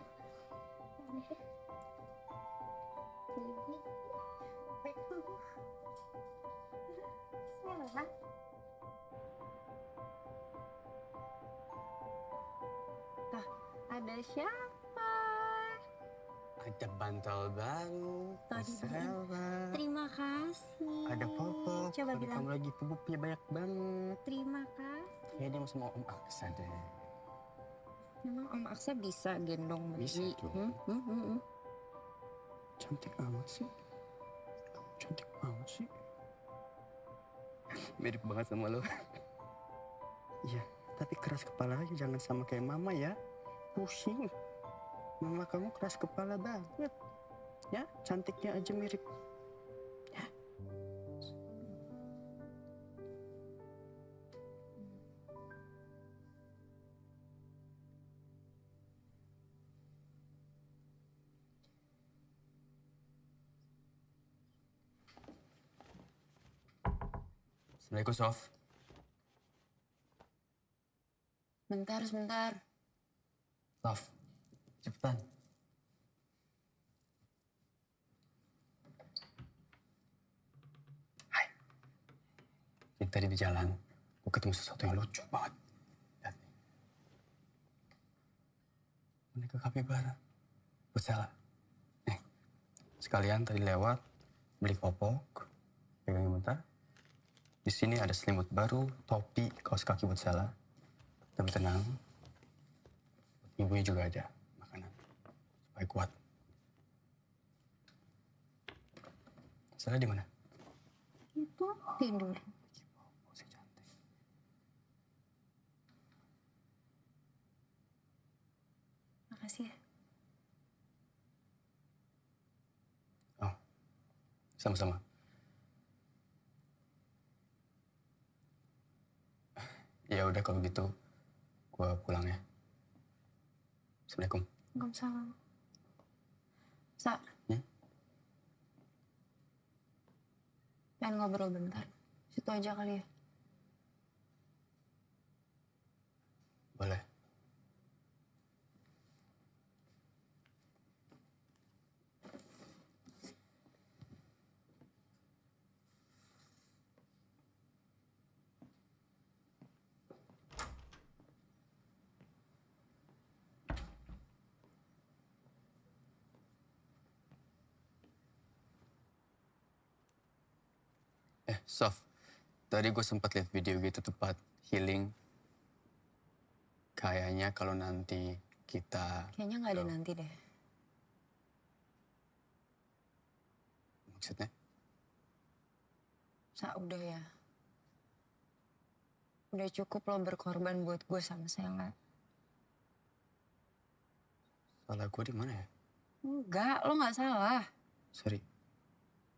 Ada siapa? Ada bantal baru. Selva. Terima kasih. Ada Popo. Coba Kalau bilang kamu lagi pupuknya banyak banget. terima kasih. Kayaknya dia mau sama Om Aksa deh. Memang Om Aksa bisa gendong Bisa bayi. dong. Cantik amat sih. Cantik banget sih. Mirip banget sama lo. Iya, tapi keras kepala aja, jangan sama kayak mama ya. Pusing. Mama kamu keras kepala banget. Ya, cantiknya aja mirip. Ya. Assalamualaikum, Sof. Sebentar. Sof, cepetan. Hai. Kita tadi di jalan, gue ketemu sesuatu yang lucu banget. Lihat nih. Boneka kapibara. Buat Sela. Nih, sekalian tadi lewat, beli popok, pegangin bentar. Di sini ada selimut baru, topi, kaos kaki buat Sela. Tapi tenang, ibunya juga ada makanan supaya kuat. Sela di mana? Itu tidur. Makasih ya. Oh, sama-sama. Ya udah kalau gitu, gua pulang ya. Assalamualaikum. Waalaikumsalam. Sa. Pengen ngobrol bentar. Situ aja kali ya. Boleh. Sof, tadi gue sempat lihat video gitu tempat healing. Kayaknya kalau nanti kita... Kayaknya nggak ada nanti deh. Maksudnya? Udah ya. Udah cukup lo berkorban buat gue sama Sela. Salah gue di mana ya? Enggak, lo nggak salah. Sorry.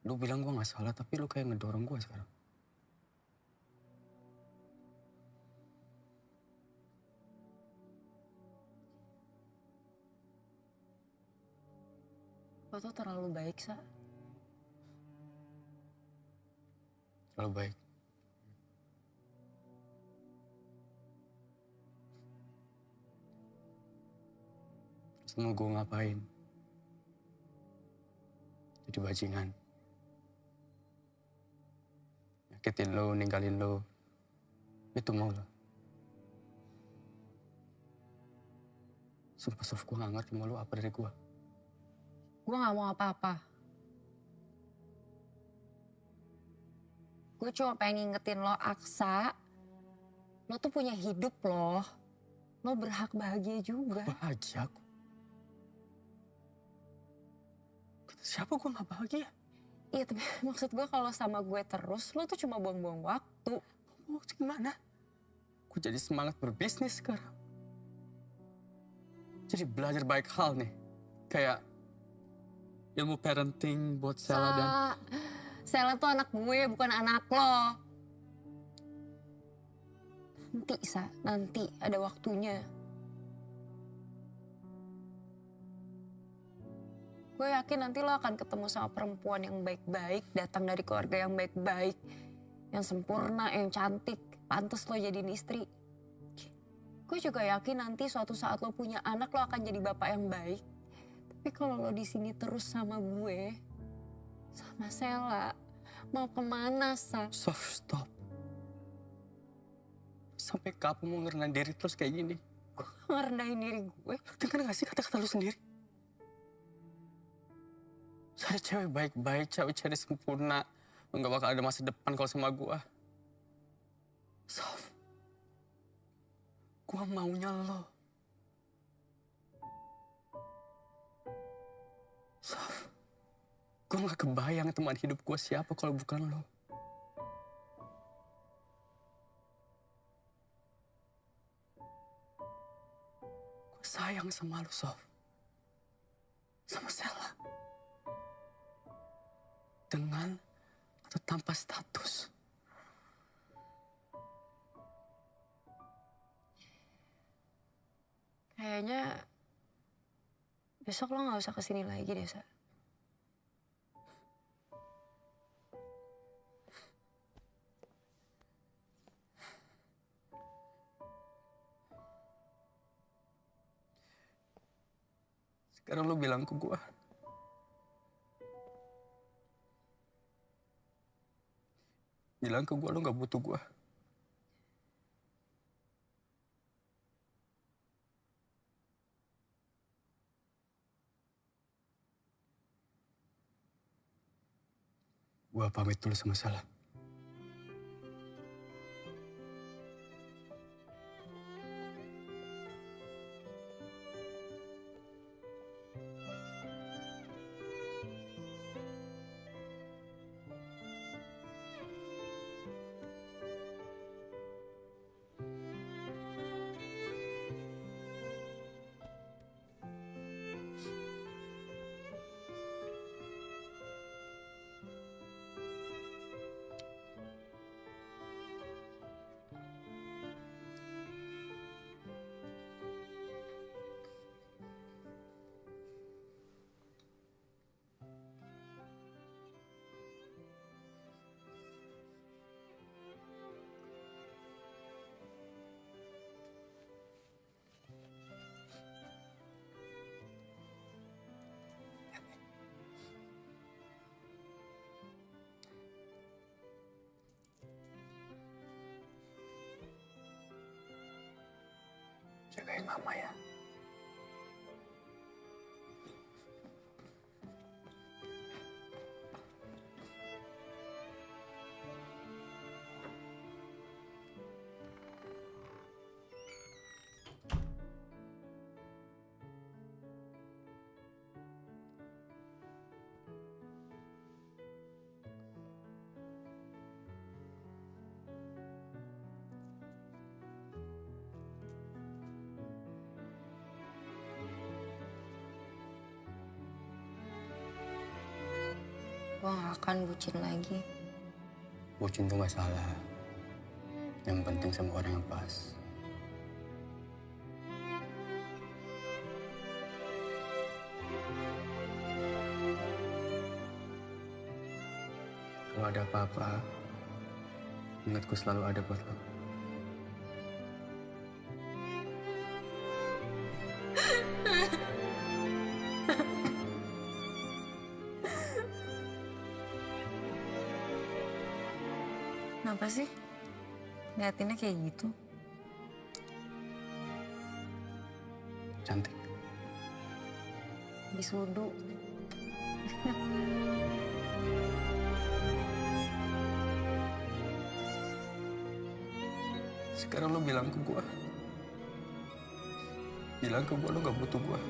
Lu bilang gue gak salah, tapi lu kayak ngedorong gue sekarang. Lo tuh terlalu baik, Sa. Terlalu baik. Terus mau gue ngapain? Jadi bajingan. Nyakitin lo, ninggalin lo. Itu mau lo. Sumpah Sof, gue gak ngerti mau lo apa dari gue. Gue gak mau apa-apa. Gue cuma pengen ngingetin lo, Aksa. Lo tuh punya hidup lo. Lo berhak bahagia juga. Bahagia aku? Kata siapa gue gak bahagia? Iya, tapi maksud gue kalau sama gue terus, lo tuh cuma buang-buang waktu. Waktu gimana? Gue jadi semangat berbisnis sekarang. Jadi belajar baik hal nih. Kayak ilmu parenting buat Sela dan... Sela tuh anak gue, bukan anak lo. Nanti, Sa. Nanti ada waktunya. Gue yakin nanti lo akan ketemu sama perempuan yang baik-baik, datang dari keluarga yang baik-baik, yang sempurna, yang cantik, pantas lo jadiin istri. Gue juga yakin nanti suatu saat lo punya anak, lo akan jadi bapak yang baik. Tapi kalau lo di sini terus sama gue, sama Sela, mau kemana, Sa? Sof, stop. Sampai kapan mau ngerendahin diri terus kayak gini? Gue ngerendahin diri gue. Dengar gak sih kata-kata lu sendiri? Cari cewek baik-baik, cewek sempurna. Lo gak bakal ada masa depan kalau sama gua. Sof, gua maunya lo. Sof, gua gak kebayang teman hidup gua siapa kalau bukan lo. Gua sayang sama lo, Sof. Sama Sela. Dengan atau tanpa status. Kayaknya besok lo gak usah kesini lagi deh, Sa. Sekarang lo bilang ke gua. Bilang ke gua lo gak butuh gua. Gua pamit dulu sama Sela. Jagain mama ya. Gue gak akan bucin lagi. Bucin tuh gak salah. Yang penting sama orang yang pas. Kalau ada apa-apa, ingat gue selalu ada buat lo. Kenapa sih? Liatinnya kayak gitu. Cantik. Habis wudhu. Sekarang lo bilang ke gue. Bilang ke gue lo gak butuh gue.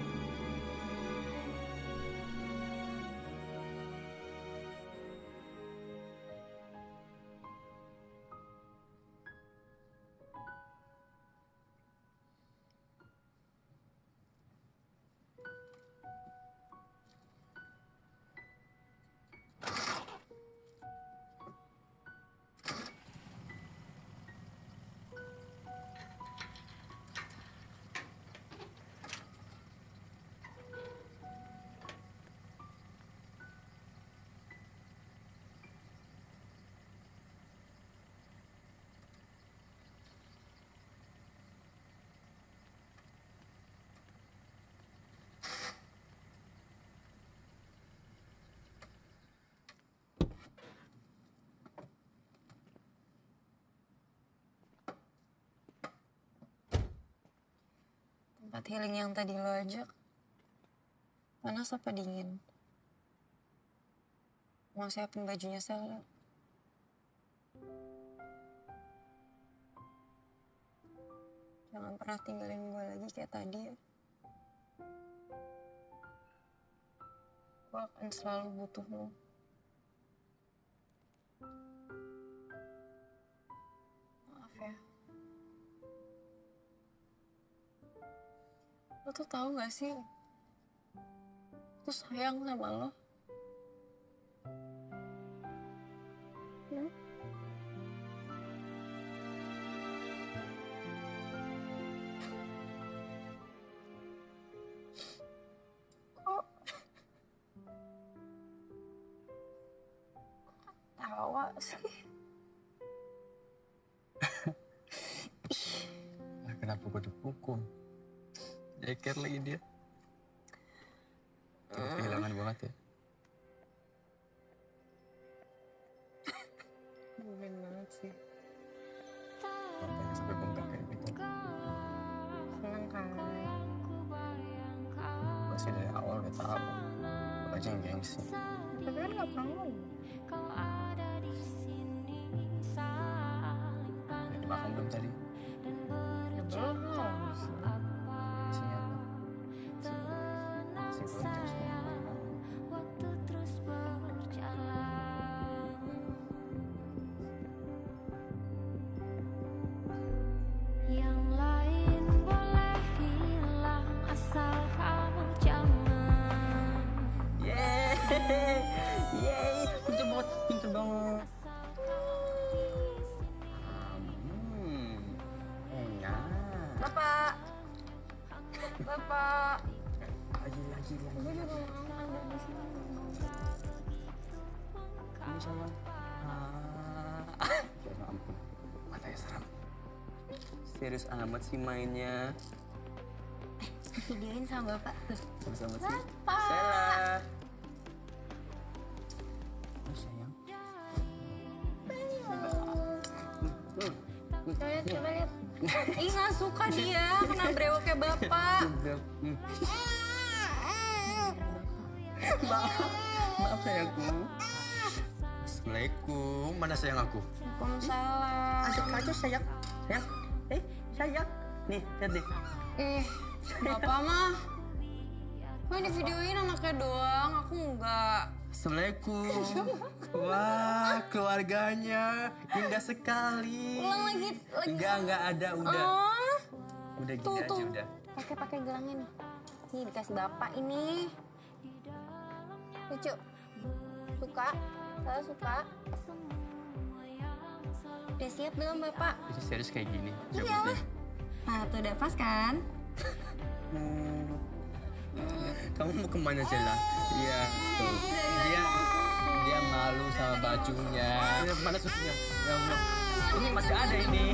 Tempat healing yang tadi lo ajak, panas apa dingin? Mau siapin bajunya Sela. Jangan pernah tinggalin gue lagi kayak tadi ya. Gue akan selalu butuh lo. Maaf ya. Lo tuh tahu gak sih? Aku sayang sama lo. Kok tawa sih? Kenapa gue dipukul? Jeker lagi dia. Terus kehilangan banget ya. Mungkin banget sih. Makanya sampai bengkak kayak gitu. Seneng kan? Gue sih dari awal udah tahu. Gue aja yang gengsi. Tapi kan gak pernah ngomong. Udah dimakan belum tadi? Ya belum loh. Siap. Si belum jam 9. Yang lain boleh hilang asal kamu jangan. Yeay, yeay, pinter banget, pinter banget. Enak. Bapak. Bapak. Lagi. Gue juga mau ada di sini. Ini sayang. Ya ampun, matanya seram. Serius amat sih mainnya. Videoin sama bapak tuh. Sama-sama sih. Bapak. Sela. Oh, sayang. Coba lihat. Ih, gak suka dia kena brewok kayak bapak. Maaf sayangku. Assalamualaikum. Mana sayang aku? Waalaikumsalam. Asik aja sayang. Sayang. Sayang. Nih, lihat deh. Bapak mah. Gue di videoin anaknya doang, aku enggak. Assalamualaikum. Wah, keluarganya indah sekali. Ulang lagi. Enggak ada, udah. Oh. Udah gini aja, udah. Pakai gelangnya nih. Nih dikasih bapak ini. Lucu. Suka? Saya suka. Udah siap belum Bapak? Itu serius kayak gini. Iyalah. Nah, tuh udah pas kan? Kamu mau kemana Jela? Iya, tuh. Dia malu sama bajunya. Mana susunya? Ya Allah. Ini masih ada ini.